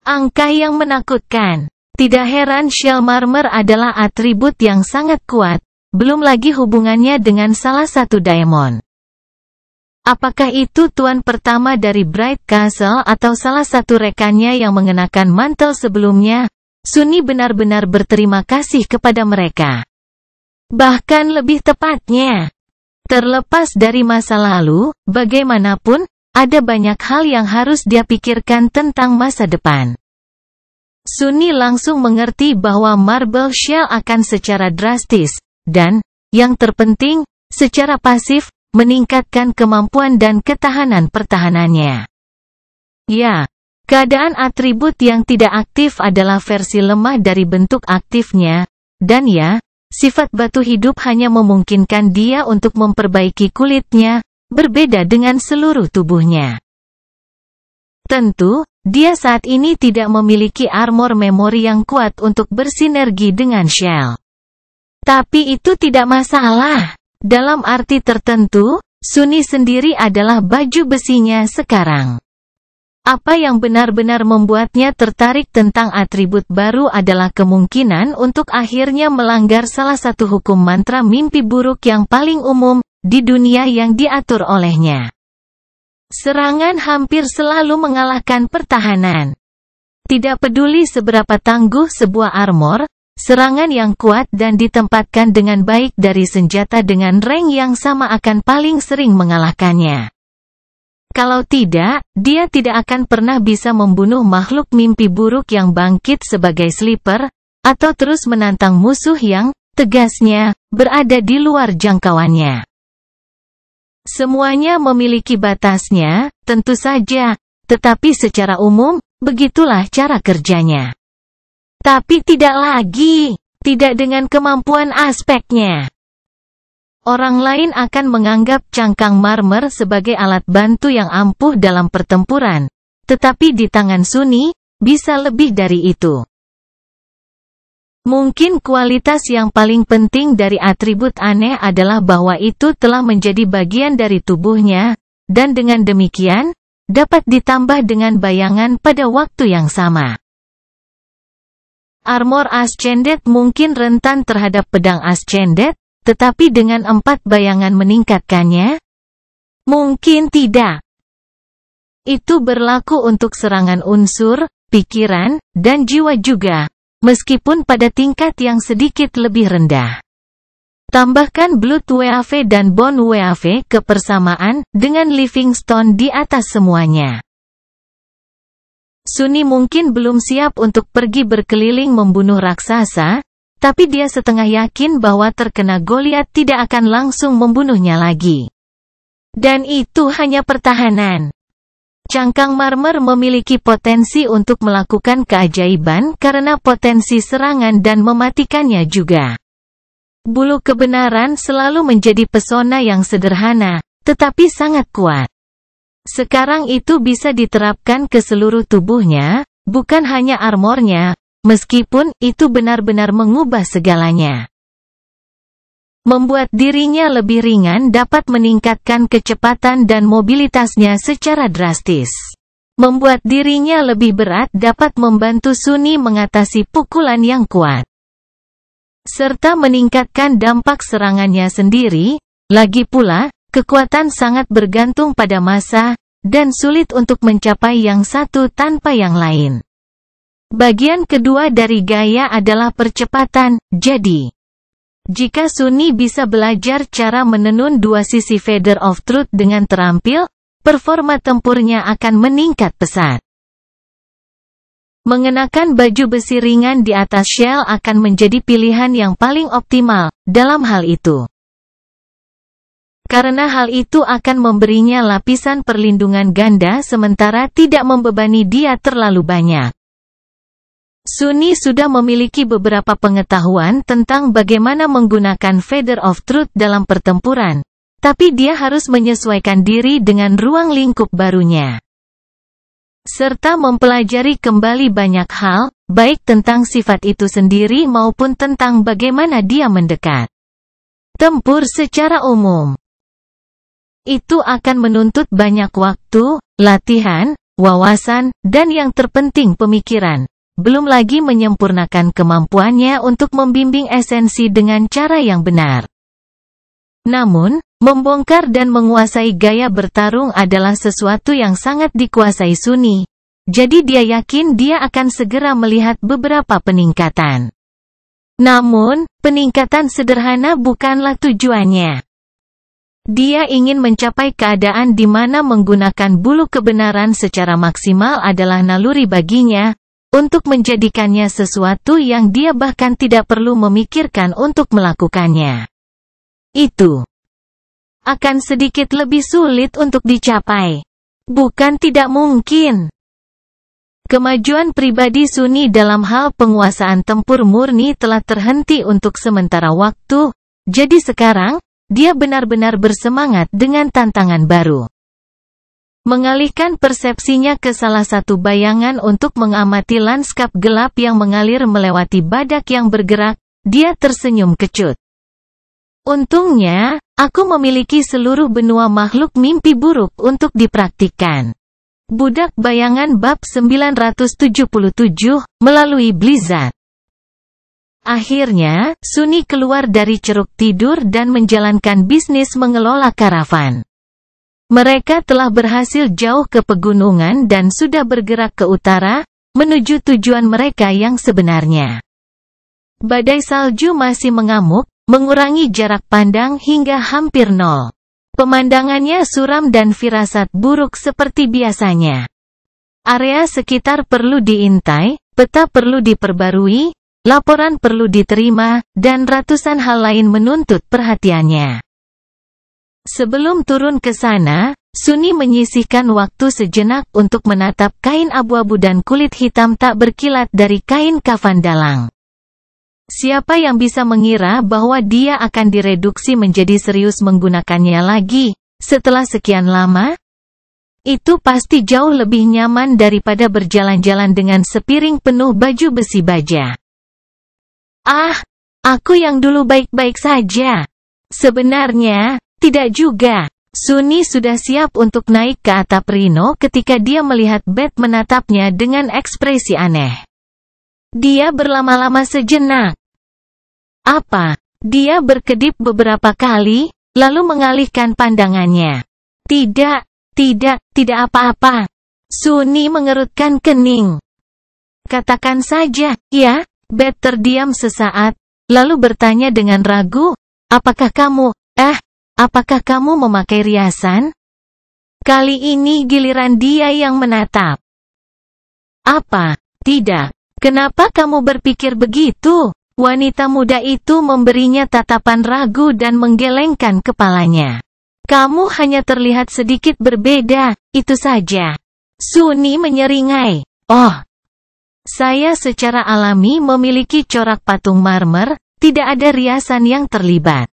Angka yang menakutkan. Tidak heran Shell Marmer adalah atribut yang sangat kuat, belum lagi hubungannya dengan salah satu daemon. Apakah itu tuan pertama dari Bright Castle atau salah satu rekannya yang mengenakan mantel sebelumnya? Sunny benar-benar berterima kasih kepada mereka. Bahkan lebih tepatnya, terlepas dari masa lalu, bagaimanapun, ada banyak hal yang harus dia pikirkan tentang masa depan. Sunny langsung mengerti bahwa Marble Shell akan secara drastis, dan, yang terpenting, secara pasif, meningkatkan kemampuan dan ketahanan pertahanannya. Ya, keadaan atribut yang tidak aktif adalah versi lemah dari bentuk aktifnya, dan ya, sifat batu hidup hanya memungkinkan dia untuk memperbaiki kulitnya, berbeda dengan seluruh tubuhnya. Tentu, dia saat ini tidak memiliki armor memori yang kuat untuk bersinergi dengan Shell. Tapi itu tidak masalah. Dalam arti tertentu, Sunny sendiri adalah baju besinya sekarang. Apa yang benar-benar membuatnya tertarik tentang atribut baru adalah kemungkinan untuk akhirnya melanggar salah satu hukum mantra mimpi buruk yang paling umum di dunia yang diatur olehnya. Serangan hampir selalu mengalahkan pertahanan. Tidak peduli seberapa tangguh sebuah armor, serangan yang kuat dan ditempatkan dengan baik dari senjata dengan rank yang sama akan paling sering mengalahkannya. Kalau tidak, dia tidak akan pernah bisa membunuh makhluk mimpi buruk yang bangkit sebagai sleeper, atau terus menantang musuh yang, tegasnya, berada di luar jangkauannya. Semuanya memiliki batasnya, tentu saja, tetapi secara umum, begitulah cara kerjanya. Tapi tidak lagi, tidak dengan kemampuan aspeknya. Orang lain akan menganggap cangkang marmer sebagai alat bantu yang ampuh dalam pertempuran, tetapi di tangan Sunny, bisa lebih dari itu. Mungkin kualitas yang paling penting dari atribut aneh adalah bahwa itu telah menjadi bagian dari tubuhnya, dan dengan demikian, dapat ditambah dengan bayangan pada waktu yang sama. Armor Ascended mungkin rentan terhadap pedang Ascended, tetapi dengan 4 bayangan meningkatkannya? Mungkin tidak. Itu berlaku untuk serangan unsur, pikiran, dan jiwa juga, meskipun pada tingkat yang sedikit lebih rendah. Tambahkan Blood WAV dan Bone WAV ke persamaan, dengan Livingstone di atas semuanya. Sunny mungkin belum siap untuk pergi berkeliling membunuh raksasa, tapi dia setengah yakin bahwa terkena Goliath tidak akan langsung membunuhnya lagi. Dan itu hanya pertahanan. Cangkang marmer memiliki potensi untuk melakukan keajaiban karena potensi serangan dan mematikannya juga. Bulu kebenaran selalu menjadi pesona yang sederhana, tetapi sangat kuat. Sekarang itu bisa diterapkan ke seluruh tubuhnya, bukan hanya armornya, meskipun itu benar-benar mengubah segalanya. Membuat dirinya lebih ringan dapat meningkatkan kecepatan dan mobilitasnya secara drastis. Membuat dirinya lebih berat dapat membantu Sunny mengatasi pukulan yang kuat. Serta meningkatkan dampak serangannya sendiri, lagi pula, kekuatan sangat bergantung pada massa, dan sulit untuk mencapai yang satu tanpa yang lain. Bagian kedua dari gaya adalah percepatan, jadi, jika Sunny bisa belajar cara menenun dua sisi Feather of Truth dengan terampil, performa tempurnya akan meningkat pesat. Mengenakan baju besi ringan di atas shell akan menjadi pilihan yang paling optimal, dalam hal itu. Karena hal itu akan memberinya lapisan perlindungan ganda sementara tidak membebani dia terlalu banyak. Sunny sudah memiliki beberapa pengetahuan tentang bagaimana menggunakan Feather of Truth dalam pertempuran, tapi dia harus menyesuaikan diri dengan ruang lingkup barunya. Serta mempelajari kembali banyak hal, baik tentang sifat itu sendiri maupun tentang bagaimana dia mendekat. Tempur secara umum. Itu akan menuntut banyak waktu, latihan, wawasan, dan yang terpenting pemikiran. Belum lagi menyempurnakan kemampuannya untuk membimbing esensi dengan cara yang benar. Namun, Membongkar dan menguasai gaya bertarung adalah sesuatu yang sangat dikuasai Sunny. Jadi dia yakin dia akan segera melihat beberapa peningkatan. Namun, peningkatan sederhana bukanlah tujuannya. Dia ingin mencapai keadaan di mana menggunakan bulu kebenaran secara maksimal adalah naluri baginya, untuk menjadikannya sesuatu yang dia bahkan tidak perlu memikirkan untuk melakukannya. Itu akan sedikit lebih sulit untuk dicapai. Bukan tidak mungkin. Kemajuan pribadi Sunny dalam hal penguasaan tempur murni telah terhenti untuk sementara waktu, jadi sekarang, dia benar-benar bersemangat dengan tantangan baru. Mengalihkan persepsinya ke salah satu bayangan untuk mengamati lanskap gelap yang mengalir melewati badak yang bergerak, dia tersenyum kecut. Untungnya, aku memiliki seluruh benua makhluk mimpi buruk untuk dipraktikkan. Budak Bayangan Bab 977, melalui Blizzard. Akhirnya, Sunny keluar dari ceruk tidur dan menjalankan bisnis mengelola karavan. Mereka telah berhasil jauh ke pegunungan dan sudah bergerak ke utara, menuju tujuan mereka yang sebenarnya. Badai salju masih mengamuk, mengurangi jarak pandang hingga hampir nol. Pemandangannya suram dan firasat buruk seperti biasanya. Area sekitar perlu diintai, peta perlu diperbarui, laporan perlu diterima, dan ratusan hal lain menuntut perhatiannya. Sebelum turun ke sana, Sunny menyisihkan waktu sejenak untuk menatap kain abu-abu dan kulit hitam tak berkilat dari kain kafan dalang. Siapa yang bisa mengira bahwa dia akan direduksi menjadi serius menggunakannya lagi, setelah sekian lama? Itu pasti jauh lebih nyaman daripada berjalan-jalan dengan sepiring penuh baju besi baja. Ah, aku yang dulu baik-baik saja. Sebenarnya, tidak juga. Sunny sudah siap untuk naik ke atap Rhino ketika dia melihat Beth menatapnya dengan ekspresi aneh. Dia berlama-lama sejenak. Apa? Dia berkedip beberapa kali, lalu mengalihkan pandangannya. Tidak apa-apa. Sunny mengerutkan kening. Katakan saja, ya. Beth terdiam sesaat, lalu bertanya dengan ragu, apakah kamu memakai riasan? Kali ini giliran dia yang menatap. Apa? Tidak. Kenapa kamu berpikir begitu? Wanita muda itu memberinya tatapan ragu dan menggelengkan kepalanya. Kamu hanya terlihat sedikit berbeda, itu saja. Sunny menyeringai. Oh, saya secara alami memiliki corak patung marmer, tidak ada riasan yang terlibat.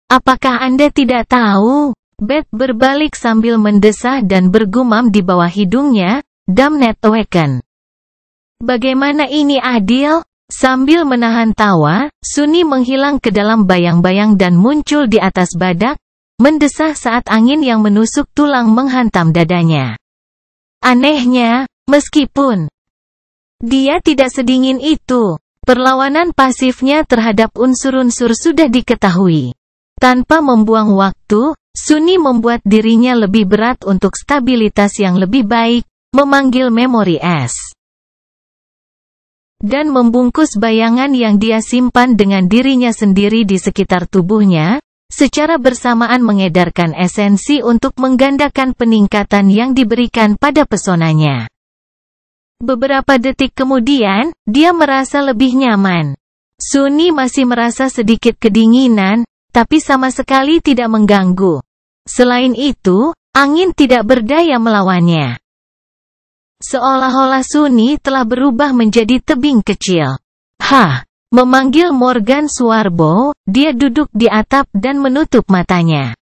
Apakah Anda tidak tahu? Beth berbalik sambil mendesah dan bergumam di bawah hidungnya, Damned Awaken. Bagaimana ini adil? Sambil menahan tawa, Sunny menghilang ke dalam bayang-bayang dan muncul di atas badak, mendesah saat angin yang menusuk tulang menghantam dadanya. Anehnya, meskipun dia tidak sedingin itu, perlawanan pasifnya terhadap unsur-unsur sudah diketahui. Tanpa membuang waktu, Sunny membuat dirinya lebih berat untuk stabilitas yang lebih baik, memanggil memori es. Dan membungkus bayangan yang dia simpan dengan dirinya sendiri di sekitar tubuhnya, secara bersamaan mengedarkan esensi untuk menggandakan peningkatan yang diberikan pada pesonanya. Beberapa detik kemudian, dia merasa lebih nyaman. Sunny masih merasa sedikit kedinginan, tapi sama sekali tidak mengganggu. Selain itu, angin tidak berdaya melawannya. Seolah-olah Sunny telah berubah menjadi tebing kecil. Memanggil Morgan Swarbo, dia duduk di atap dan menutup matanya.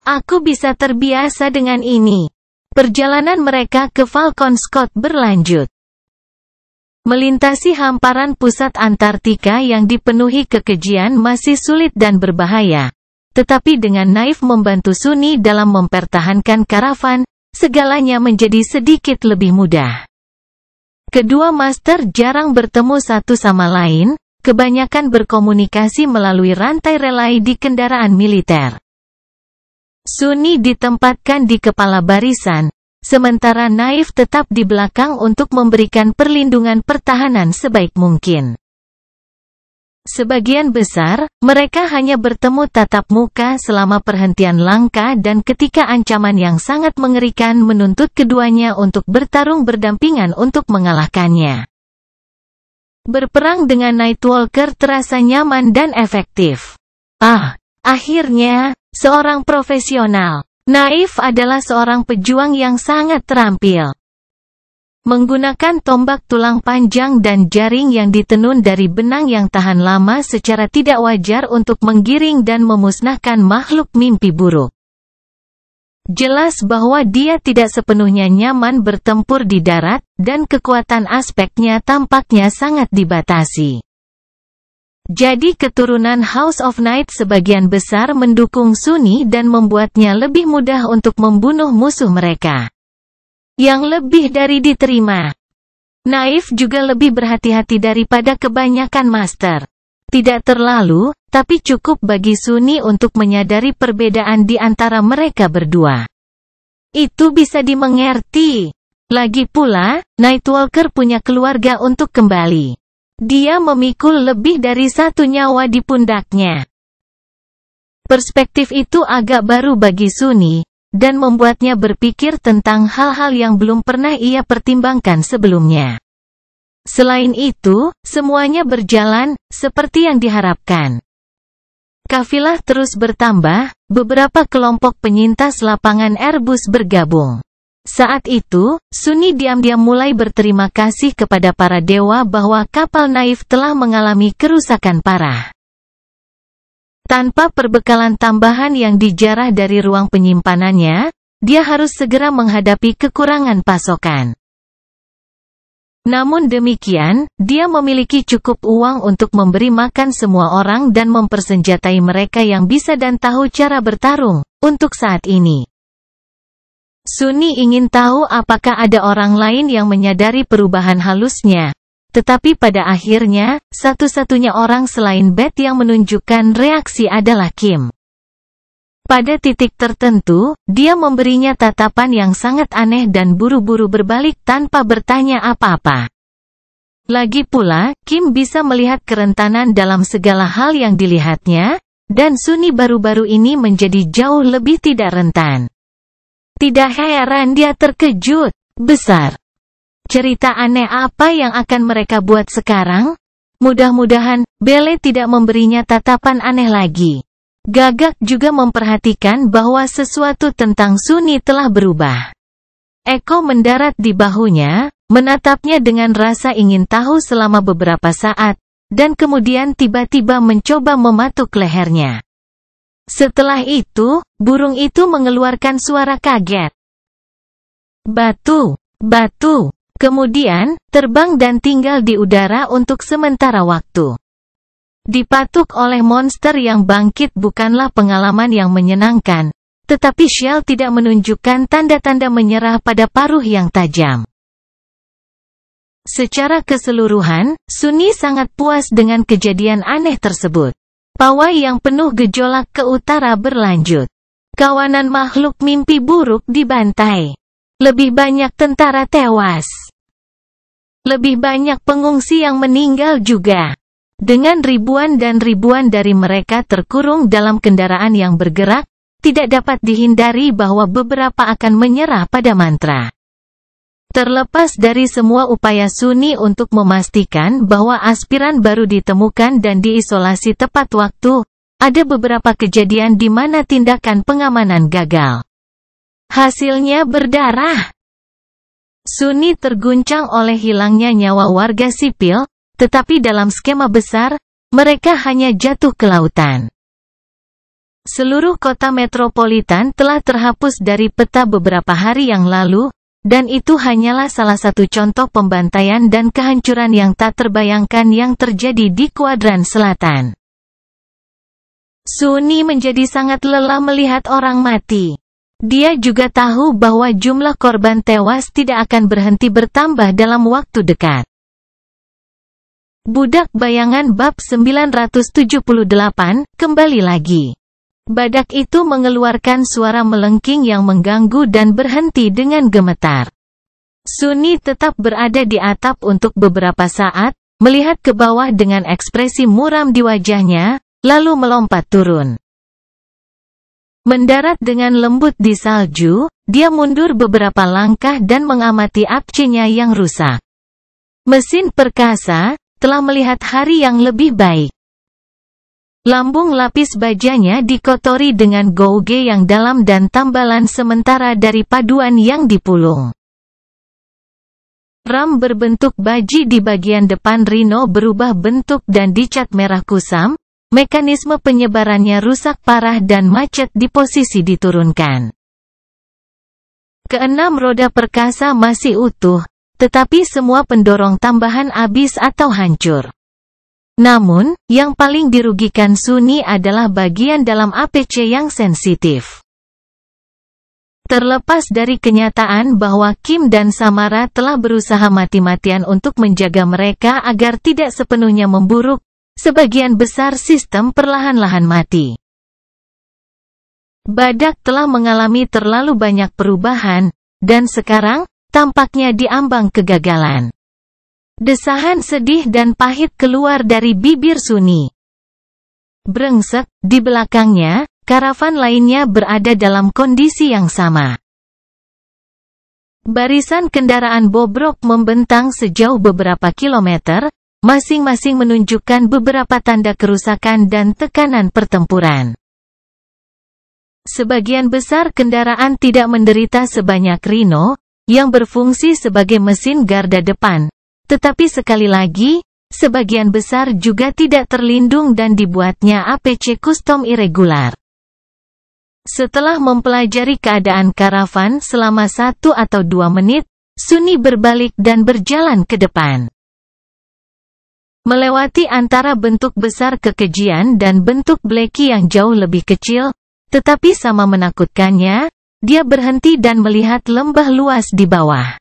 Aku bisa terbiasa dengan ini. Perjalanan mereka ke Falcon Scott berlanjut. Melintasi hamparan pusat Antartika yang dipenuhi kekejian masih sulit dan berbahaya. Tetapi dengan naif membantu Sunny dalam mempertahankan karavan, segalanya menjadi sedikit lebih mudah. Kedua master jarang bertemu satu sama lain, kebanyakan berkomunikasi melalui rantai relay di kendaraan militer. Sunni ditempatkan di kepala barisan, sementara Naif tetap di belakang untuk memberikan perlindungan pertahanan sebaik mungkin. Sebagian besar, mereka hanya bertemu tatap muka selama perhentian langka dan ketika ancaman yang sangat mengerikan menuntut keduanya untuk bertarung berdampingan untuk mengalahkannya. Berperang dengan Nightwalker terasa nyaman dan efektif. Akhirnya, seorang profesional. Naif adalah seorang pejuang yang sangat terampil. Menggunakan tombak tulang panjang dan jaring yang ditenun dari benang yang tahan lama secara tidak wajar untuk menggiring dan memusnahkan makhluk mimpi buruk. Jelas bahwa dia tidak sepenuhnya nyaman bertempur di darat, dan kekuatan aspeknya tampaknya sangat dibatasi. Jadi keturunan House of Night sebagian besar mendukung Sunni dan membuatnya lebih mudah untuk membunuh musuh mereka. Yang lebih dari diterima. Naif juga lebih berhati-hati daripada kebanyakan master. Tidak terlalu, tapi cukup bagi Sunni untuk menyadari perbedaan di antara mereka berdua. Itu bisa dimengerti. Lagi pula, Nightwalker punya keluarga untuk kembali. Dia memikul lebih dari satu nyawa di pundaknya. Perspektif itu agak baru bagi Sunni, dan membuatnya berpikir tentang hal-hal yang belum pernah ia pertimbangkan sebelumnya. Selain itu, semuanya berjalan seperti yang diharapkan. Kafilah terus bertambah, beberapa kelompok penyintas lapangan Airbus bergabung. Saat itu, Sunni diam-diam mulai berterima kasih kepada para dewa bahwa kapal Naif telah mengalami kerusakan parah. Tanpa perbekalan tambahan yang dijarah dari ruang penyimpanannya, dia harus segera menghadapi kekurangan pasokan. Namun demikian, dia memiliki cukup uang untuk memberi makan semua orang dan mempersenjatai mereka yang bisa dan tahu cara bertarung, untuk saat ini. Sunni ingin tahu apakah ada orang lain yang menyadari perubahan halusnya. Tetapi pada akhirnya, satu-satunya orang selain Beth yang menunjukkan reaksi adalah Kim. Pada titik tertentu, dia memberinya tatapan yang sangat aneh dan buru-buru berbalik tanpa bertanya apa-apa. Lagi pula, Kim bisa melihat kerentanan dalam segala hal yang dilihatnya, dan Sunni baru-baru ini menjadi jauh lebih tidak rentan. Tidak heran dia terkejut besar. Cerita aneh apa yang akan mereka buat sekarang? Mudah-mudahan, Belle tidak memberinya tatapan aneh lagi. Gagak juga memperhatikan bahwa sesuatu tentang Sunni telah berubah. Eko mendarat di bahunya, menatapnya dengan rasa ingin tahu selama beberapa saat, dan kemudian tiba-tiba mencoba mematuk lehernya. Setelah itu, burung itu mengeluarkan suara kaget. Batu, batu. Kemudian, terbang dan tinggal di udara untuk sementara waktu. Dipatuk oleh monster yang bangkit bukanlah pengalaman yang menyenangkan, tetapi Shell tidak menunjukkan tanda-tanda menyerah pada paruh yang tajam. Secara keseluruhan, Sunni sangat puas dengan kejadian aneh tersebut. Pawai yang penuh gejolak ke utara berlanjut. Kawanan makhluk mimpi buruk dibantai. Lebih banyak tentara tewas. Lebih banyak pengungsi yang meninggal juga. Dengan ribuan dan ribuan dari mereka terkurung dalam kendaraan yang bergerak, tidak dapat dihindari bahwa beberapa akan menyerah pada mantra. Terlepas dari semua upaya Sunni untuk memastikan bahwa aspiran baru ditemukan dan diisolasi tepat waktu, ada beberapa kejadian di mana tindakan pengamanan gagal. Hasilnya berdarah. Sunni terguncang oleh hilangnya nyawa warga sipil, tetapi dalam skema besar, mereka hanya jatuh ke lautan. Seluruh kota metropolitan telah terhapus dari peta beberapa hari yang lalu, dan itu hanyalah salah satu contoh pembantaian dan kehancuran yang tak terbayangkan yang terjadi di kuadran selatan. Sunni menjadi sangat lelah melihat orang mati. Dia juga tahu bahwa jumlah korban tewas tidak akan berhenti bertambah dalam waktu dekat. Budak Bayangan bab 978, kembali lagi. Badak itu mengeluarkan suara melengking yang mengganggu dan berhenti dengan gemetar. Sunni tetap berada di atap untuk beberapa saat, melihat ke bawah dengan ekspresi muram di wajahnya, lalu melompat turun. Mendarat dengan lembut di salju, dia mundur beberapa langkah dan mengamati apce-nya yang rusak. Mesin perkasa telah melihat hari yang lebih baik. Lambung lapis bajanya dikotori dengan gouge yang dalam dan tambalan sementara dari paduan yang dipulung. Ram berbentuk baji di bagian depan Rhino berubah bentuk dan dicat merah kusam, mekanisme penyebarannya rusak parah dan macet di posisi diturunkan. Keenam roda perkasa masih utuh, tetapi semua pendorong tambahan habis atau hancur. Namun, yang paling dirugikan Sunni adalah bagian dalam APC yang sensitif. Terlepas dari kenyataan bahwa Kim dan Samara telah berusaha mati-matian untuk menjaga mereka agar tidak sepenuhnya memburuk, sebagian besar sistem perlahan-lahan mati. Badak telah mengalami terlalu banyak perubahan, dan sekarang, tampaknya diambang kegagalan. Desahan sedih dan pahit keluar dari bibir Sunni. Brengsek, di belakangnya, karavan lainnya berada dalam kondisi yang sama. Barisan kendaraan bobrok membentang sejauh beberapa kilometer, masing-masing menunjukkan beberapa tanda kerusakan dan tekanan pertempuran. Sebagian besar kendaraan tidak menderita sebanyak Rhino, yang berfungsi sebagai mesin garda depan. Tetapi sekali lagi, sebagian besar juga tidak terlindung dan dibuatnya APC custom irregular. Setelah mempelajari keadaan karavan selama 1 atau 2 menit, Sunni berbalik dan berjalan ke depan. Melewati antara bentuk besar kekejian dan bentuk Blackie yang jauh lebih kecil, tetapi sama menakutkannya, dia berhenti dan melihat lembah luas di bawah.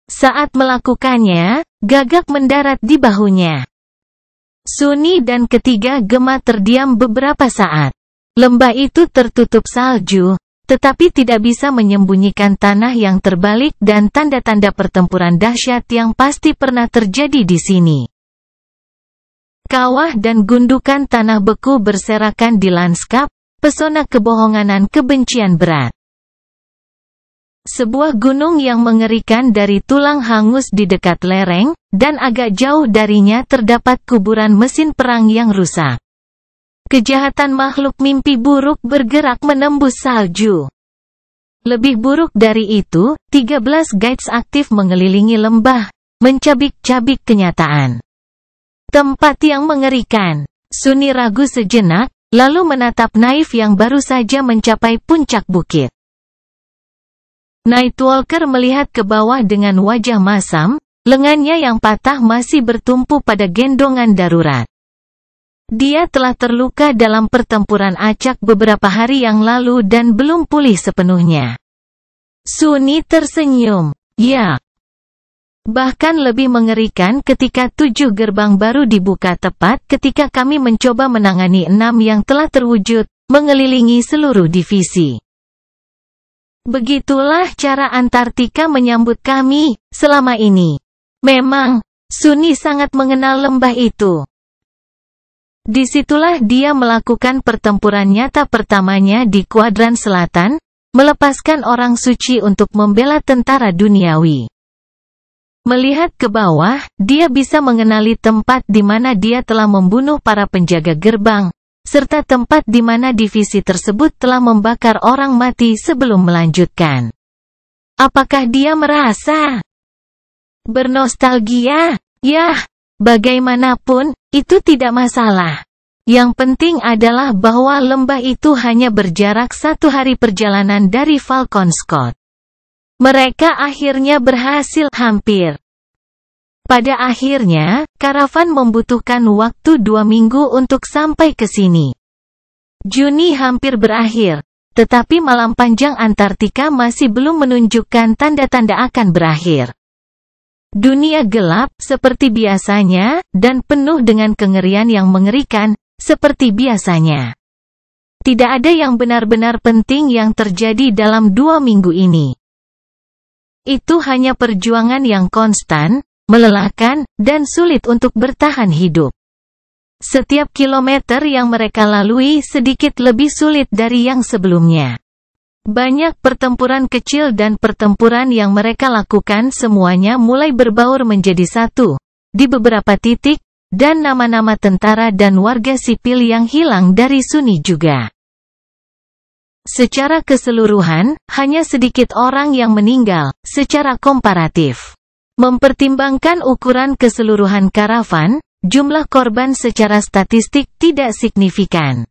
Saat melakukannya, Gagak mendarat di bahunya. Sunni dan ketiga Gema terdiam beberapa saat. Lembah itu tertutup salju, tetapi tidak bisa menyembunyikan tanah yang terbalik dan tanda-tanda pertempuran dahsyat yang pasti pernah terjadi di sini. Kawah dan gundukan tanah beku berserakan di lanskap, pesona kebohongan kebencian berat. Sebuah gunung yang mengerikan dari tulang hangus di dekat lereng, dan agak jauh darinya terdapat kuburan mesin perang yang rusak. Kejahatan makhluk mimpi buruk bergerak menembus salju. Lebih buruk dari itu, 13 guides aktif mengelilingi lembah, mencabik-cabik kenyataan. Tempat yang mengerikan. Sunni ragu sejenak, lalu menatap Naif yang baru saja mencapai puncak bukit. Nightwalker melihat ke bawah dengan wajah masam, lengannya yang patah masih bertumpu pada gendongan darurat. Dia telah terluka dalam pertempuran acak beberapa hari yang lalu dan belum pulih sepenuhnya. Sunni tersenyum. Ya. Bahkan lebih mengerikan ketika 7 gerbang baru dibuka tepat ketika kami mencoba menangani 6 yang telah terwujud, mengelilingi seluruh divisi. Begitulah cara Antartika menyambut kami, selama ini. Memang, Sunni sangat mengenal lembah itu. Disitulah dia melakukan pertempuran nyata pertamanya di kuadran selatan, melepaskan orang suci untuk membela tentara duniawi. Melihat ke bawah, dia bisa mengenali tempat di mana dia telah membunuh para penjaga gerbang, serta tempat di mana divisi tersebut telah membakar orang mati sebelum melanjutkan. Apakah dia merasa bernostalgia? Yah, bagaimanapun, itu tidak masalah. Yang penting adalah bahwa lembah itu hanya berjarak 1 hari perjalanan dari Falcon Scott. Mereka akhirnya berhasil hampir. Pada akhirnya, karavan membutuhkan waktu 2 minggu untuk sampai ke sini. Juni hampir berakhir, tetapi malam panjang Antartika masih belum menunjukkan tanda-tanda akan berakhir. Dunia gelap, seperti biasanya, dan penuh dengan kengerian yang mengerikan, seperti biasanya. Tidak ada yang benar-benar penting yang terjadi dalam 2 minggu ini. Itu hanya perjuangan yang konstan, melelahkan, dan sulit untuk bertahan hidup. Setiap kilometer yang mereka lalui sedikit lebih sulit dari yang sebelumnya. Banyak pertempuran kecil dan pertempuran yang mereka lakukan semuanya mulai berbaur menjadi satu. Di beberapa titik, dan nama-nama tentara dan warga sipil yang hilang dari Sunni juga. Secara keseluruhan, hanya sedikit orang yang meninggal, secara komparatif. Mempertimbangkan ukuran keseluruhan karavan, jumlah korban secara statistik tidak signifikan.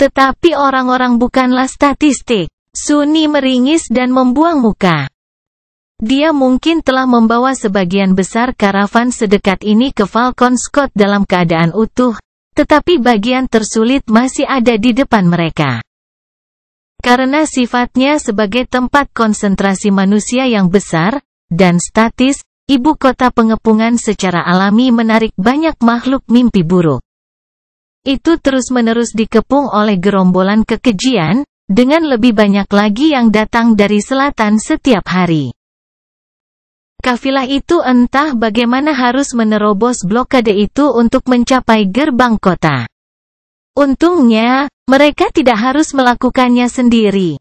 Tetapi orang-orang bukanlah statistik. Sunni meringis dan membuang muka. Dia mungkin telah membawa sebagian besar karavan sedekat ini ke Falcon Scott dalam keadaan utuh, tetapi bagian tersulit masih ada di depan mereka. Karena sifatnya sebagai tempat konsentrasi manusia yang besar, dan statis, ibu kota pengepungan secara alami menarik banyak makhluk mimpi buruk. Itu terus-menerus dikepung oleh gerombolan kekejian, dengan lebih banyak lagi yang datang dari selatan setiap hari. Kafilah itu entah bagaimana harus menerobos blokade itu untuk mencapai gerbang kota. Untungnya, mereka tidak harus melakukannya sendiri.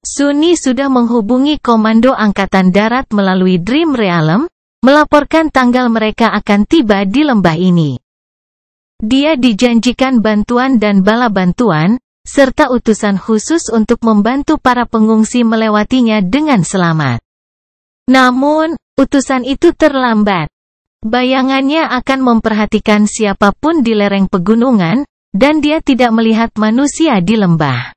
Sunni sudah menghubungi Komando Angkatan Darat melalui Dream Realm, melaporkan tanggal mereka akan tiba di lembah ini. Dia dijanjikan bantuan dan bala bantuan, serta utusan khusus untuk membantu para pengungsi melewatinya dengan selamat. Namun, utusan itu terlambat. Bayangannya akan memperhatikan siapapun di lereng pegunungan, dan dia tidak melihat manusia di lembah.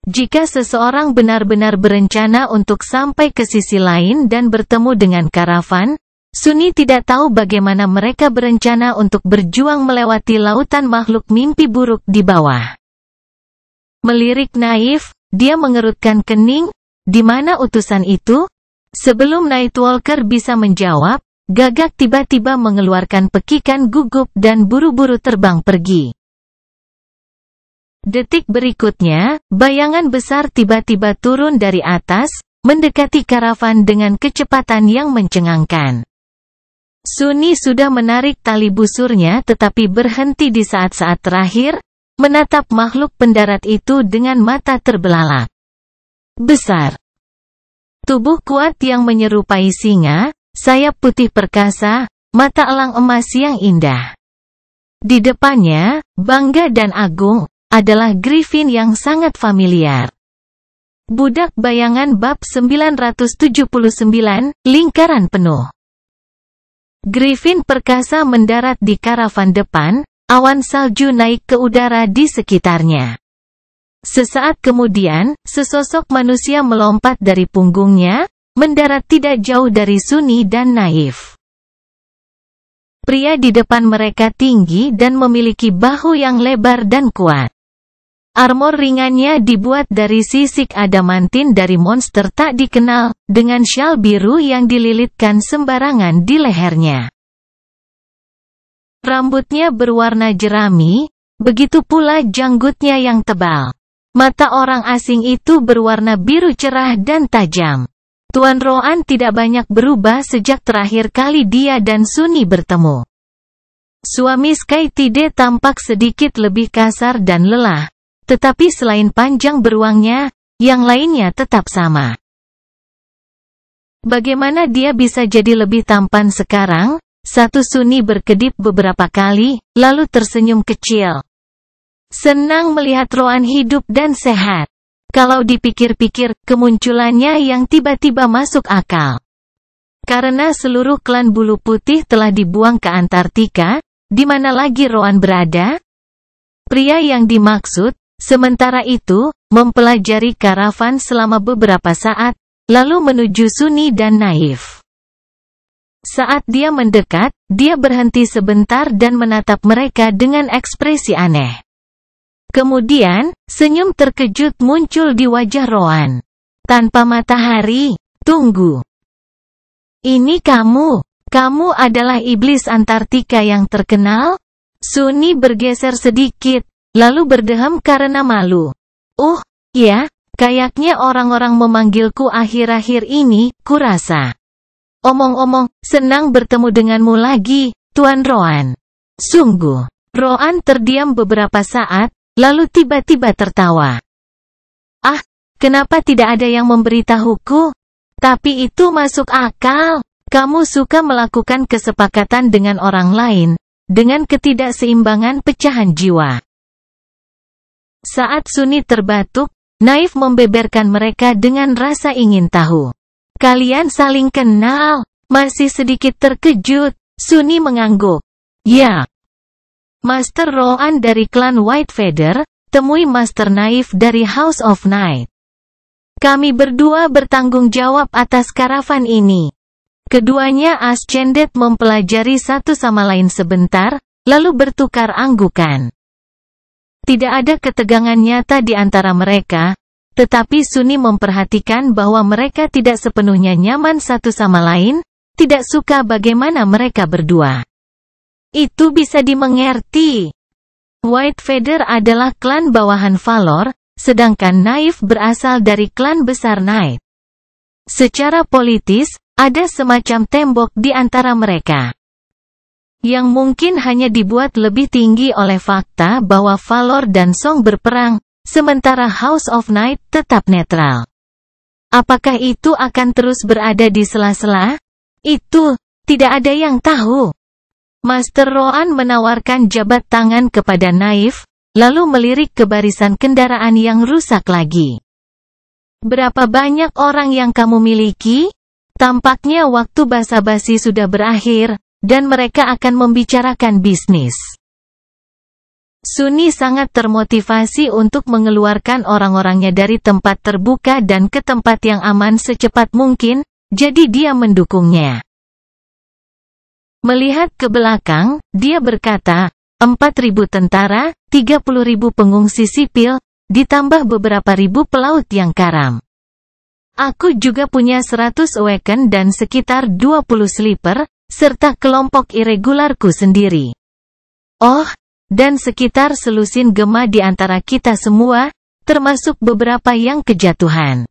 Jika seseorang benar-benar berencana untuk sampai ke sisi lain dan bertemu dengan karavan, Sunni tidak tahu bagaimana mereka berencana untuk berjuang melewati lautan makhluk mimpi buruk di bawah. Melirik naif, dia mengerutkan kening, di mana utusan itu? Sebelum Nightwalker bisa menjawab, Gagak tiba-tiba mengeluarkan pekikan gugup dan buru-buru terbang pergi. Detik berikutnya, bayangan besar tiba-tiba turun dari atas, mendekati karavan dengan kecepatan yang mencengangkan. Sunni sudah menarik tali busurnya tetapi berhenti di saat-saat terakhir, menatap makhluk pendarat itu dengan mata terbelalak. Besar. Tubuh kuat yang menyerupai singa, sayap putih perkasa, mata elang emas yang indah. Di depannya, bangga dan agung, adalah Griffin yang sangat familiar. Budak Bayangan Bab 979, Lingkaran Penuh. Griffin perkasa mendarat di karavan depan, awan salju naik ke udara di sekitarnya. Sesaat kemudian, sesosok manusia melompat dari punggungnya, mendarat tidak jauh dari Sunni dan Naif. Pria di depan mereka tinggi dan memiliki bahu yang lebar dan kuat. Armor ringannya dibuat dari sisik adamantin dari monster tak dikenal, dengan syal biru yang dililitkan sembarangan di lehernya. Rambutnya berwarna jerami, begitu pula janggutnya yang tebal. Mata orang asing itu berwarna biru cerah dan tajam. Tuan Roan tidak banyak berubah sejak terakhir kali dia dan Sunni bertemu. Suami Skytide tampak sedikit lebih kasar dan lelah. Tetapi selain panjang beruangnya, yang lainnya tetap sama. Bagaimana dia bisa jadi lebih tampan sekarang? Satu Sunni berkedip beberapa kali, lalu tersenyum kecil. Senang melihat Roan hidup dan sehat. Kalau dipikir-pikir, kemunculannya yang tiba-tiba masuk akal. Karena seluruh klan bulu putih telah dibuang ke Antartika, di mana lagi Roan berada? Pria yang dimaksud, sementara itu, mempelajari karavan selama beberapa saat, lalu menuju Sunni dan Naif. Saat dia mendekat, dia berhenti sebentar dan menatap mereka dengan ekspresi aneh. Kemudian, senyum terkejut muncul di wajah Roan. Tanpa matahari, tunggu. Ini kamu adalah iblis Antartika yang terkenal? Sunny bergeser sedikit, lalu berdehem karena malu. Ya, kayaknya orang-orang memanggilku akhir-akhir ini, kurasa. Omong-omong, senang bertemu denganmu lagi, Tuan Roan. Sungguh. Roan terdiam beberapa saat, lalu tiba-tiba tertawa. Kenapa tidak ada yang memberitahuku? Tapi itu masuk akal. Kamu suka melakukan kesepakatan dengan orang lain, dengan ketidakseimbangan pecahan jiwa. Saat Sunny terbatuk, Naif membeberkan mereka dengan rasa ingin tahu. Kalian saling kenal? Masih sedikit terkejut, Sunny mengangguk. Ya. Master Roan dari klan White Feather, temui Master Naif dari House of Night. Kami berdua bertanggung jawab atas karavan ini. Keduanya ascended mempelajari satu sama lain sebentar, lalu bertukar anggukan. Tidak ada ketegangan nyata di antara mereka, tetapi Sunny memperhatikan bahwa mereka tidak sepenuhnya nyaman satu sama lain, tidak suka bagaimana mereka berdua. Itu bisa dimengerti. White Feather adalah klan bawahan Valor, sedangkan Naif berasal dari klan besar Night. Secara politis, ada semacam tembok di antara mereka. Yang mungkin hanya dibuat lebih tinggi oleh fakta bahwa Valor dan Song berperang, sementara House of Night tetap netral. Apakah itu akan terus berada di sela-sela? Itu, tidak ada yang tahu. Master Roan menawarkan jabat tangan kepada Naif, lalu melirik ke barisan kendaraan yang rusak lagi. Berapa banyak orang yang kamu miliki? Tampaknya waktu basa-basi sudah berakhir, dan mereka akan membicarakan bisnis. Sunny sangat termotivasi untuk mengeluarkan orang-orangnya dari tempat terbuka dan ke tempat yang aman secepat mungkin, jadi dia mendukungnya. Melihat ke belakang, dia berkata, 4.000 tentara, 30.000 pengungsi sipil, ditambah beberapa ribu pelaut yang karam. Aku juga punya 100 Awaken dan sekitar 20 Sleeper, serta kelompok irregularku sendiri. Dan sekitar selusin gema di antara kita semua, termasuk beberapa yang kejatuhan.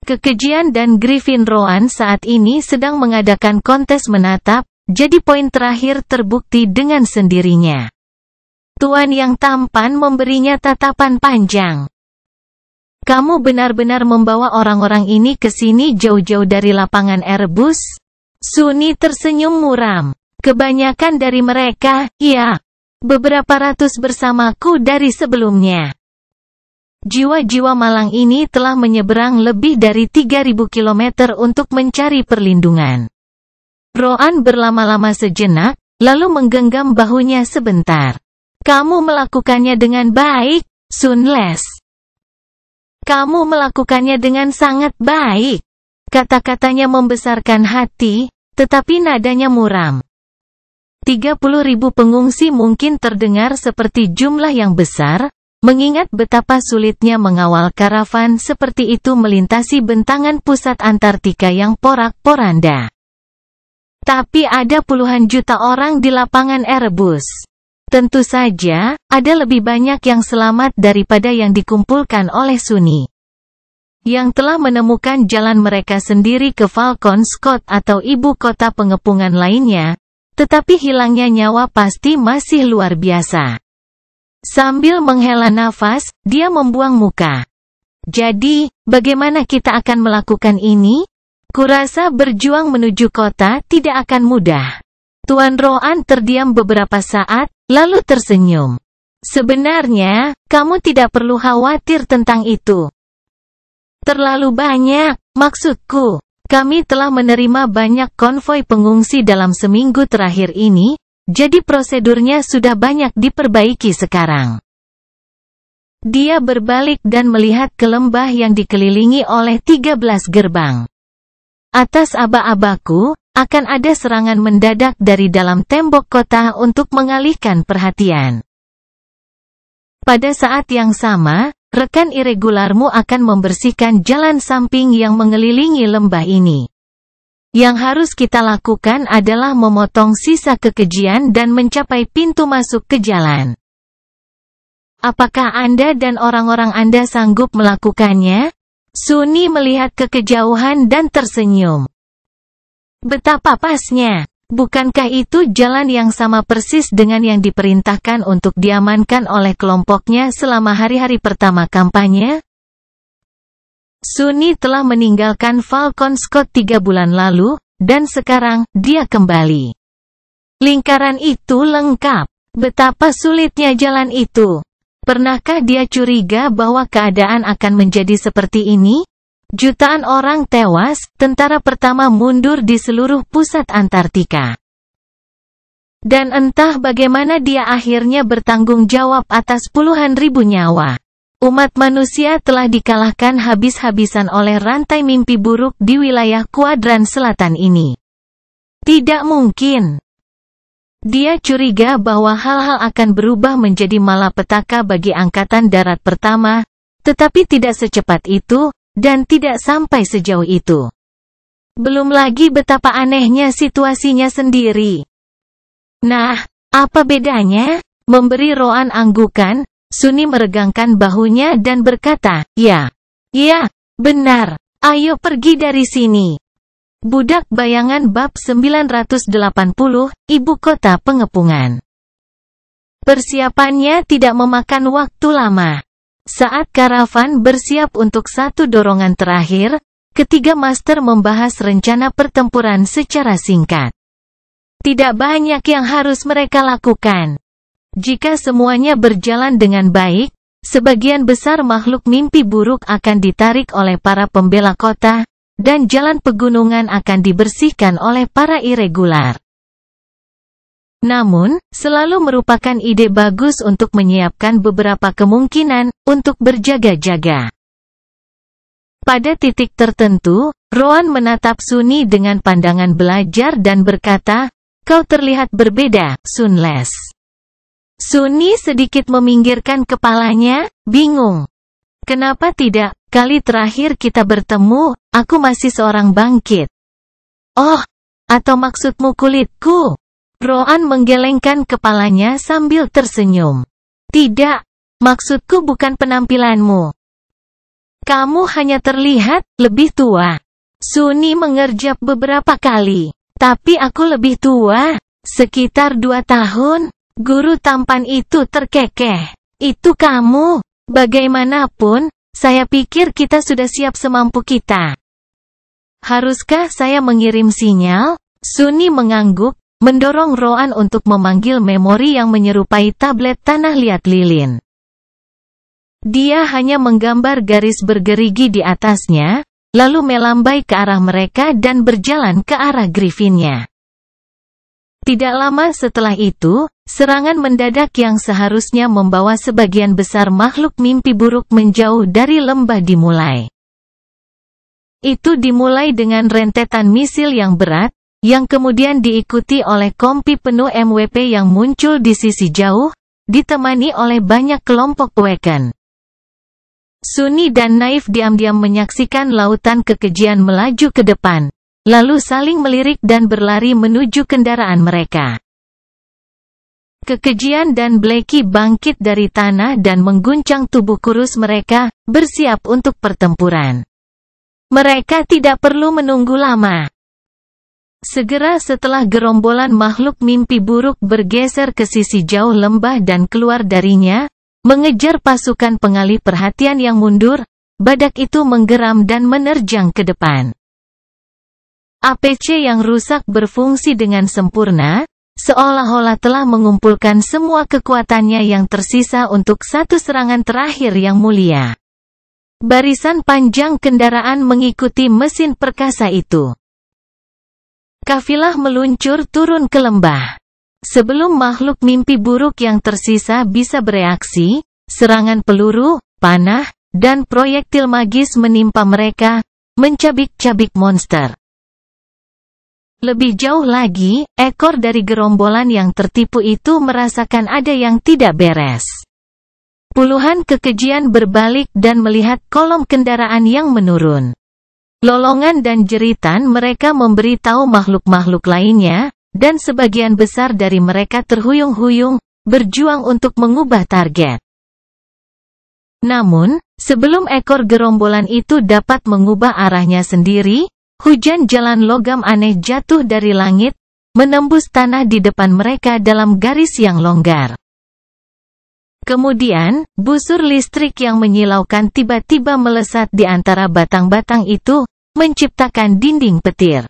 Kekejian dan Griffin Roan saat ini sedang mengadakan kontes menatap, jadi poin terakhir terbukti dengan sendirinya. Tuan yang tampan memberinya tatapan panjang. Kamu benar-benar membawa orang-orang ini ke sini jauh-jauh dari lapangan Airbus? Sunny tersenyum muram. Kebanyakan dari mereka, ya. Beberapa ratus bersamaku dari sebelumnya. Jiwa-jiwa malang ini telah menyeberang lebih dari 3.000 kilometer untuk mencari perlindungan. Roan berlama-lama sejenak, lalu menggenggam bahunya sebentar. Kamu melakukannya dengan baik, Sunles. Kamu melakukannya dengan sangat baik. Kata-katanya membesarkan hati, tetapi nadanya muram. 30.000 pengungsi mungkin terdengar seperti jumlah yang besar, mengingat betapa sulitnya mengawal karavan seperti itu melintasi bentangan pusat Antartika yang porak-poranda. Tapi ada puluhan juta orang di lapangan Airbus. Tentu saja, ada lebih banyak yang selamat daripada yang dikumpulkan oleh Sunny. Yang telah menemukan jalan mereka sendiri ke Falcon Scott atau ibu kota pengepungan lainnya, tetapi hilangnya nyawa pasti masih luar biasa. Sambil menghela nafas, dia membuang muka. Jadi, bagaimana kita akan melakukan ini? Kurasa berjuang menuju kota tidak akan mudah. Tuan Roan terdiam beberapa saat, lalu tersenyum. Sebenarnya, kamu tidak perlu khawatir tentang itu. Terlalu banyak, maksudku. Kami telah menerima banyak konvoi pengungsi dalam seminggu terakhir ini, jadi prosedurnya sudah banyak diperbaiki sekarang. Dia berbalik dan melihat ke lembah yang dikelilingi oleh 13 gerbang. Atas aba-abaku, akan ada serangan mendadak dari dalam tembok kota untuk mengalihkan perhatian. Pada saat yang sama, rekan irregularmu akan membersihkan jalan samping yang mengelilingi lembah ini. Yang harus kita lakukan adalah memotong sisa kekejian dan mencapai pintu masuk ke jalan. Apakah Anda dan orang-orang Anda sanggup melakukannya? Sunni melihat ke kejauhan dan tersenyum. Betapa pasnya. Bukankah itu jalan yang sama persis dengan yang diperintahkan untuk diamankan oleh kelompoknya selama hari-hari pertama kampanye? Sunni telah meninggalkan Falcon Scott 3 bulan lalu, dan sekarang, dia kembali. Lingkaran itu lengkap. Betapa sulitnya jalan itu. Pernahkah dia curiga bahwa keadaan akan menjadi seperti ini? Jutaan orang tewas, tentara pertama mundur di seluruh pusat Antartika. Dan entah bagaimana dia akhirnya bertanggung jawab atas puluhan ribu nyawa. Umat manusia telah dikalahkan habis-habisan oleh rantai mimpi buruk di wilayah kuadran selatan ini. Tidak mungkin. Dia curiga bahwa hal-hal akan berubah menjadi malapetaka bagi Angkatan Darat Pertama, tetapi tidak secepat itu, dan tidak sampai sejauh itu. Belum lagi betapa anehnya situasinya sendiri. Nah, apa bedanya? Memberi Roan anggukan, Sunni meregangkan bahunya dan berkata, ya, benar, ayo pergi dari sini. Budak Bayangan bab 980, Ibu Kota Pengepungan. Persiapannya tidak memakan waktu lama. Saat karavan bersiap untuk satu dorongan terakhir, ketiga master membahas rencana pertempuran secara singkat. Tidak banyak yang harus mereka lakukan. Jika semuanya berjalan dengan baik, sebagian besar makhluk mimpi buruk akan ditarik oleh para pembela kota, dan jalan pegunungan akan dibersihkan oleh para irregular. Namun, selalu merupakan ide bagus untuk menyiapkan beberapa kemungkinan untuk berjaga-jaga. Pada titik tertentu, Roan menatap Sunni dengan pandangan belajar dan berkata, "Kau terlihat berbeda, Sunles." Sunni sedikit meminggirkan kepalanya, bingung. Kenapa tidak? Kali terakhir kita bertemu, aku masih seorang bangkit. Oh, atau maksudmu kulitku? Roan menggelengkan kepalanya sambil tersenyum. Tidak, maksudku bukan penampilanmu. Kamu hanya terlihat lebih tua. Sunni mengerjap beberapa kali. Tapi aku lebih tua, sekitar 2 tahun. Guru tampan itu terkekeh. Itu kamu. Bagaimanapun, saya pikir kita sudah siap semampu kita. Haruskah saya mengirim sinyal? Sunni mengangguk, mendorong Roan untuk memanggil memori yang menyerupai tablet tanah liat lilin. Dia hanya menggambar garis bergerigi di atasnya, lalu melambai ke arah mereka dan berjalan ke arah griffinnya. Tidak lama setelah itu, serangan mendadak yang seharusnya membawa sebagian besar makhluk mimpi buruk menjauh dari lembah dimulai. Itu dimulai dengan rentetan misil yang berat, yang kemudian diikuti oleh kompi penuh MWP yang muncul di sisi jauh, ditemani oleh banyak kelompok wagon. Sunni dan Naif diam-diam menyaksikan lautan kekejian melaju ke depan, lalu saling melirik dan berlari menuju kendaraan mereka. Kekejian dan Blackie bangkit dari tanah dan mengguncang tubuh kurus mereka, bersiap untuk pertempuran. Mereka tidak perlu menunggu lama. Segera setelah gerombolan makhluk mimpi buruk bergeser ke sisi jauh lembah dan keluar darinya, mengejar pasukan pengalih perhatian yang mundur, badak itu menggeram dan menerjang ke depan. APC yang rusak berfungsi dengan sempurna, seolah-olah telah mengumpulkan semua kekuatannya yang tersisa untuk satu serangan terakhir yang mulia. Barisan panjang kendaraan mengikuti mesin perkasa itu. Kafilah meluncur turun ke lembah. Sebelum makhluk mimpi buruk yang tersisa bisa bereaksi, serangan peluru, panah, dan proyektil magis menimpa mereka, mencabik-cabik monster. Lebih jauh lagi, ekor dari gerombolan yang tertipu itu merasakan ada yang tidak beres. Puluhan kekejian berbalik dan melihat kolom kendaraan yang menurun. Lolongan dan jeritan mereka memberitahu makhluk-makhluk lainnya, dan sebagian besar dari mereka terhuyung-huyung, berjuang untuk mengubah target. Namun, sebelum ekor gerombolan itu dapat mengubah arahnya sendiri, hujan jalan logam aneh jatuh dari langit, menembus tanah di depan mereka dalam garis yang longgar. Kemudian, busur listrik yang menyilaukan tiba-tiba melesat di antara batang-batang itu, menciptakan dinding petir.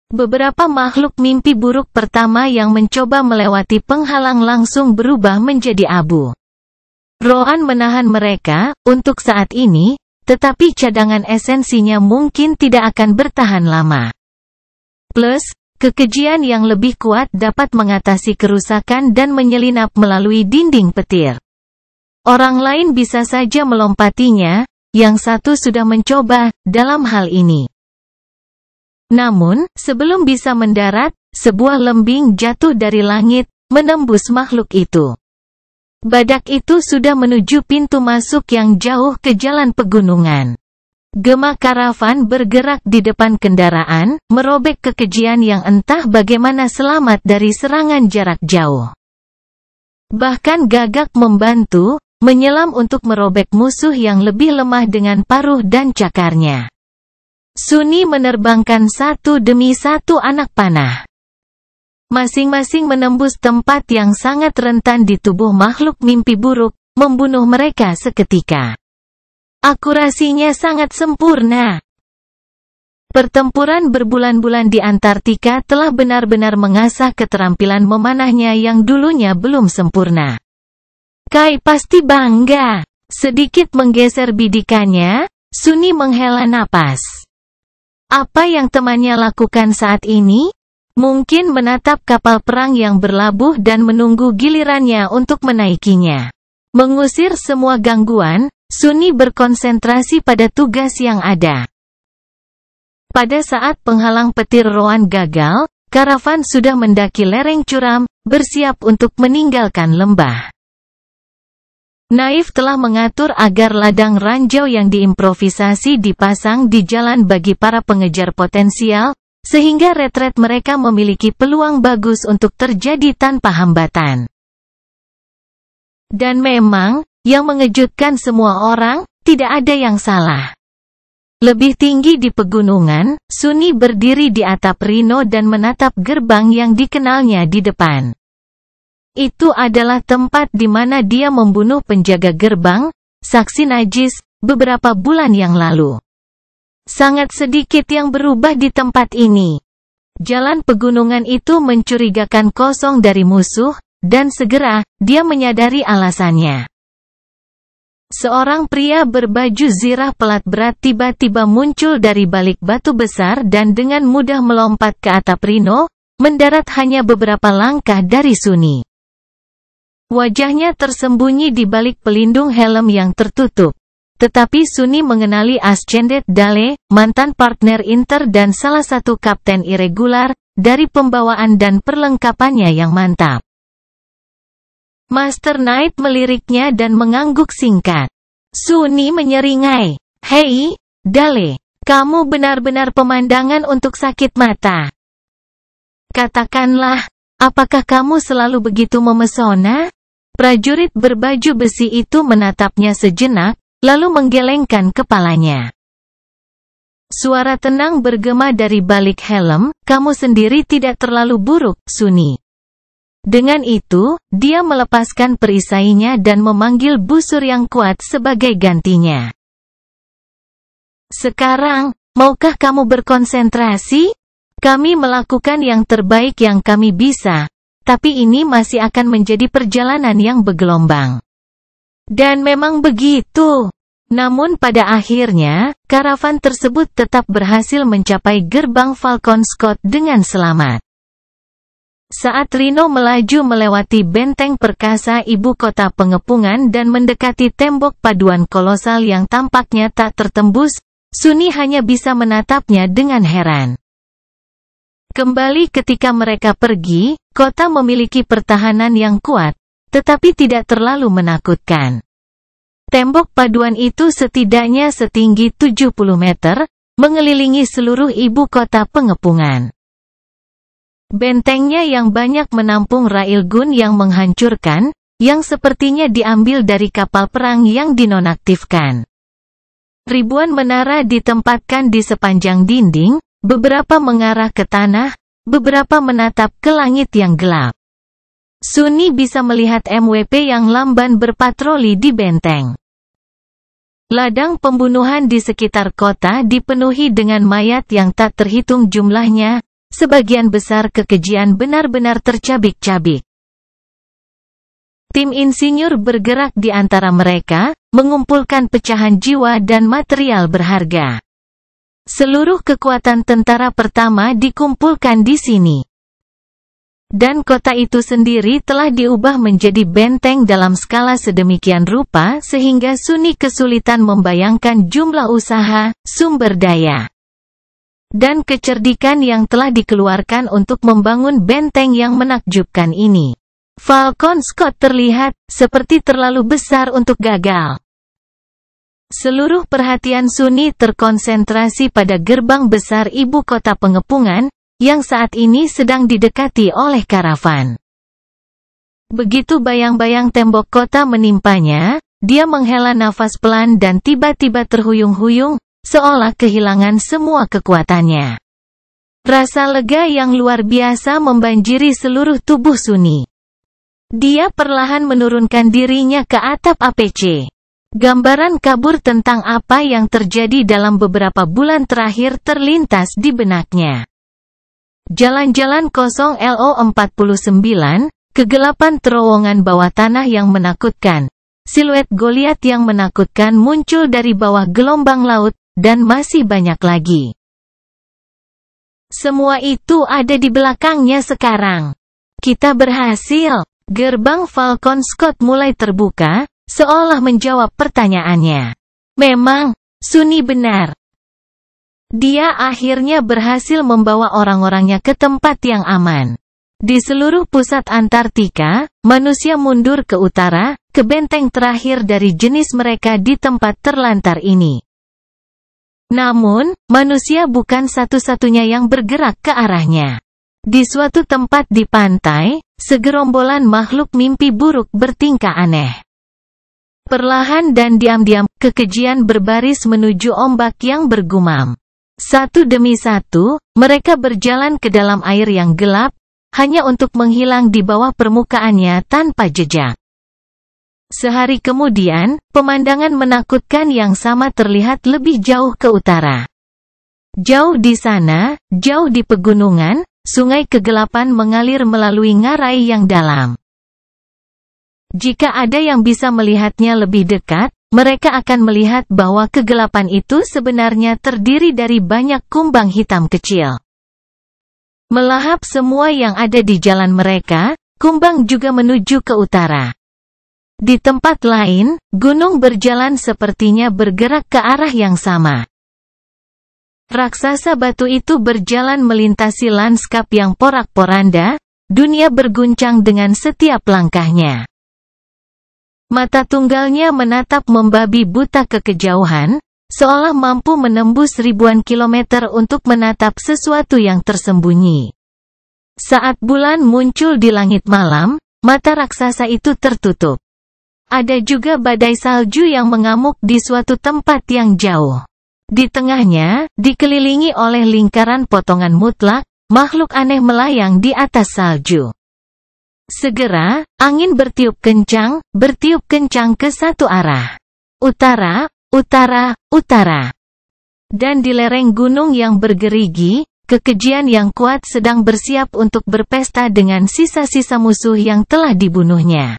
Beberapa makhluk mimpi buruk pertama yang mencoba melewati penghalang langsung berubah menjadi abu. Rohan menahan mereka, untuk saat ini, tetapi cadangan esensinya mungkin tidak akan bertahan lama. Plus, kekejian yang lebih kuat dapat mengatasi kerusakan dan menyelinap melalui dinding petir. Orang lain bisa saja melompatinya, yang satu sudah mencoba, dalam hal ini. Namun, sebelum bisa mendarat, sebuah lembing jatuh dari langit, menembus makhluk itu. Badak itu sudah menuju pintu masuk yang jauh ke jalan pegunungan. Gema karavan bergerak di depan kendaraan, merobek kekejian yang entah bagaimana selamat dari serangan jarak jauh. Bahkan Gagak membantu, menyelam untuk merobek musuh yang lebih lemah dengan paruh dan cakarnya. Sunni menerbangkan satu demi satu anak panah. Masing-masing menembus tempat yang sangat rentan di tubuh makhluk mimpi buruk, membunuh mereka seketika. Akurasinya sangat sempurna. Pertempuran berbulan-bulan di Antartika telah benar-benar mengasah keterampilan memanahnya yang dulunya belum sempurna. Kai pasti bangga. Sedikit menggeser bidikannya, Sunni menghela napas. Apa yang temannya lakukan saat ini? Mungkin menatap kapal perang yang berlabuh dan menunggu gilirannya untuk menaikinya. Mengusir semua gangguan, Sunni berkonsentrasi pada tugas yang ada. Pada saat penghalang petir Rohan gagal, karavan sudah mendaki lereng curam, bersiap untuk meninggalkan lembah. Naif telah mengatur agar ladang ranjau yang diimprovisasi dipasang di jalan bagi para pengejar potensial, sehingga retret mereka memiliki peluang bagus untuk terjadi tanpa hambatan. Dan memang, yang mengejutkan semua orang, tidak ada yang salah. Lebih tinggi di pegunungan, Sunni berdiri di atap Rhino dan menatap gerbang yang dikenalnya di depan. Itu adalah tempat di mana dia membunuh penjaga gerbang, saksi najis, beberapa bulan yang lalu. Sangat sedikit yang berubah di tempat ini. Jalan pegunungan itu mencurigakan kosong dari musuh, dan segera, dia menyadari alasannya. Seorang pria berbaju zirah pelat berat tiba-tiba muncul dari balik batu besar dan dengan mudah melompat ke atap Rhino, mendarat hanya beberapa langkah dari Sunni. Wajahnya tersembunyi di balik pelindung helm yang tertutup. Tetapi Sunni mengenali Ascendet Dale, mantan partner Inter dan salah satu kapten irregular, dari pembawaan dan perlengkapannya yang mantap. Master Knight meliriknya dan mengangguk singkat. Sunni menyeringai. Hei, Dale, kamu benar-benar pemandangan untuk sakit mata. Katakanlah, apakah kamu selalu begitu memesona? Prajurit berbaju besi itu menatapnya sejenak, lalu menggelengkan kepalanya. Suara tenang bergema dari balik helm, kamu sendiri tidak terlalu buruk, Sunni. Dengan itu, dia melepaskan perisainya dan memanggil busur yang kuat sebagai gantinya. Sekarang, maukah kamu berkonsentrasi? Kami melakukan yang terbaik yang kami bisa, tapi ini masih akan menjadi perjalanan yang bergelombang. Dan memang begitu. Namun pada akhirnya, karavan tersebut tetap berhasil mencapai gerbang Falcon Scott dengan selamat. Saat Rhino melaju melewati benteng perkasa ibu kota pengepungan dan mendekati tembok paduan kolosal yang tampaknya tak tertembus, Sunni hanya bisa menatapnya dengan heran. Kembali ketika mereka pergi, kota memiliki pertahanan yang kuat, tetapi tidak terlalu menakutkan. Tembok paduan itu setidaknya setinggi 70 meter, mengelilingi seluruh ibu kota pengepungan. Bentengnya yang banyak menampung railgun yang menghancurkan, yang sepertinya diambil dari kapal perang yang dinonaktifkan. Ribuan menara ditempatkan di sepanjang dinding, beberapa mengarah ke tanah, beberapa menatap ke langit yang gelap. Sunni bisa melihat MWP yang lamban berpatroli di benteng. Ladang pembunuhan di sekitar kota dipenuhi dengan mayat yang tak terhitung jumlahnya, sebagian besar kekejian benar-benar tercabik-cabik. Tim insinyur bergerak di antara mereka, mengumpulkan pecahan jiwa dan material berharga. Seluruh kekuatan tentara pertama dikumpulkan di sini. Dan kota itu sendiri telah diubah menjadi benteng dalam skala sedemikian rupa sehingga Sunni kesulitan membayangkan jumlah usaha, sumber daya, dan kecerdikan yang telah dikeluarkan untuk membangun benteng yang menakjubkan ini. Falcon Scott terlihat seperti terlalu besar untuk gagal. Seluruh perhatian Sunni terkonsentrasi pada gerbang besar ibu kota pengepungan, yang saat ini sedang didekati oleh karavan. Begitu bayang-bayang tembok kota menimpanya, dia menghela nafas pelan dan tiba-tiba terhuyung-huyung, seolah kehilangan semua kekuatannya. Rasa lega yang luar biasa membanjiri seluruh tubuh Sunni. Dia perlahan menurunkan dirinya ke atap APC. Gambaran kabur tentang apa yang terjadi dalam beberapa bulan terakhir terlintas di benaknya. Jalan-jalan kosong LO-49, kegelapan terowongan bawah tanah yang menakutkan, siluet Goliat yang menakutkan muncul dari bawah gelombang laut, dan masih banyak lagi. Semua itu ada di belakangnya sekarang. Kita berhasil. Gerbang Falcon Scott mulai terbuka, seolah menjawab pertanyaannya. Memang, Sunni benar. Dia akhirnya berhasil membawa orang-orangnya ke tempat yang aman. Di seluruh pusat Antartika, manusia mundur ke utara, ke benteng terakhir dari jenis mereka di tempat terlantar ini. Namun, manusia bukan satu-satunya yang bergerak ke arahnya. Di suatu tempat di pantai, segerombolan makhluk mimpi buruk bertingkah aneh. Perlahan dan diam-diam, kekejian berbaris menuju ombak yang bergumam. Satu demi satu, mereka berjalan ke dalam air yang gelap, hanya untuk menghilang di bawah permukaannya tanpa jejak. Sehari kemudian, pemandangan menakutkan yang sama terlihat lebih jauh ke utara. Jauh di sana, jauh di pegunungan, sungai kegelapan mengalir melalui ngarai yang dalam. Jika ada yang bisa melihatnya lebih dekat, mereka akan melihat bahwa kegelapan itu sebenarnya terdiri dari banyak kumbang hitam kecil. Melahap semua yang ada di jalan mereka, kumbang juga menuju ke utara. Di tempat lain, gunung berjalan sepertinya bergerak ke arah yang sama. Raksasa batu itu berjalan melintasi lanskap yang porak-poranda, dunia berguncang dengan setiap langkahnya. Mata tunggalnya menatap membabi buta ke kejauhan, seolah mampu menembus ribuan kilometer untuk menatap sesuatu yang tersembunyi. Saat bulan muncul di langit malam, mata raksasa itu tertutup. Ada juga badai salju yang mengamuk di suatu tempat yang jauh. Di tengahnya, dikelilingi oleh lingkaran potongan mutlak, makhluk aneh melayang di atas salju. Segera, angin bertiup kencang ke satu arah. Utara, utara, utara. Dan di lereng gunung yang bergerigi, kekejian yang kuat sedang bersiap untuk berpesta dengan sisa-sisa musuh yang telah dibunuhnya.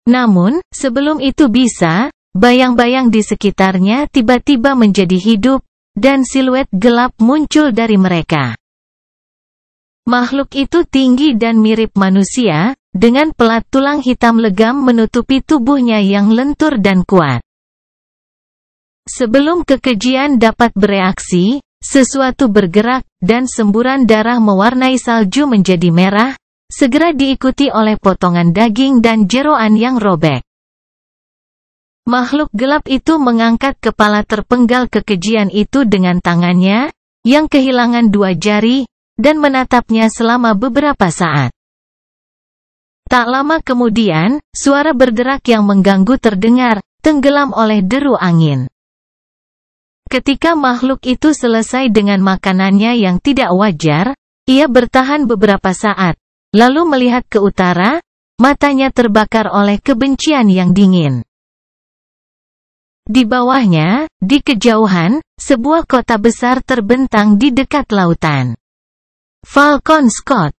Namun, sebelum itu bisa, bayang-bayang di sekitarnya tiba-tiba menjadi hidup, dan siluet gelap muncul dari mereka. Makhluk itu tinggi dan mirip manusia, dengan pelat tulang hitam legam menutupi tubuhnya yang lentur dan kuat. Sebelum kekejian dapat bereaksi, sesuatu bergerak, dan semburan darah mewarnai salju menjadi merah, segera diikuti oleh potongan daging dan jeroan yang robek. Makhluk gelap itu mengangkat kepala terpenggal kekejian itu dengan tangannya, yang kehilangan 2 jari, dan menatapnya selama beberapa saat. Tak lama kemudian, suara berderak yang mengganggu terdengar, tenggelam oleh deru angin. Ketika makhluk itu selesai dengan makanannya yang tidak wajar, ia bertahan beberapa saat, lalu melihat ke utara, matanya terbakar oleh kebencian yang dingin. Di bawahnya, di kejauhan, sebuah kota besar terbentang di dekat lautan. Falcon Scott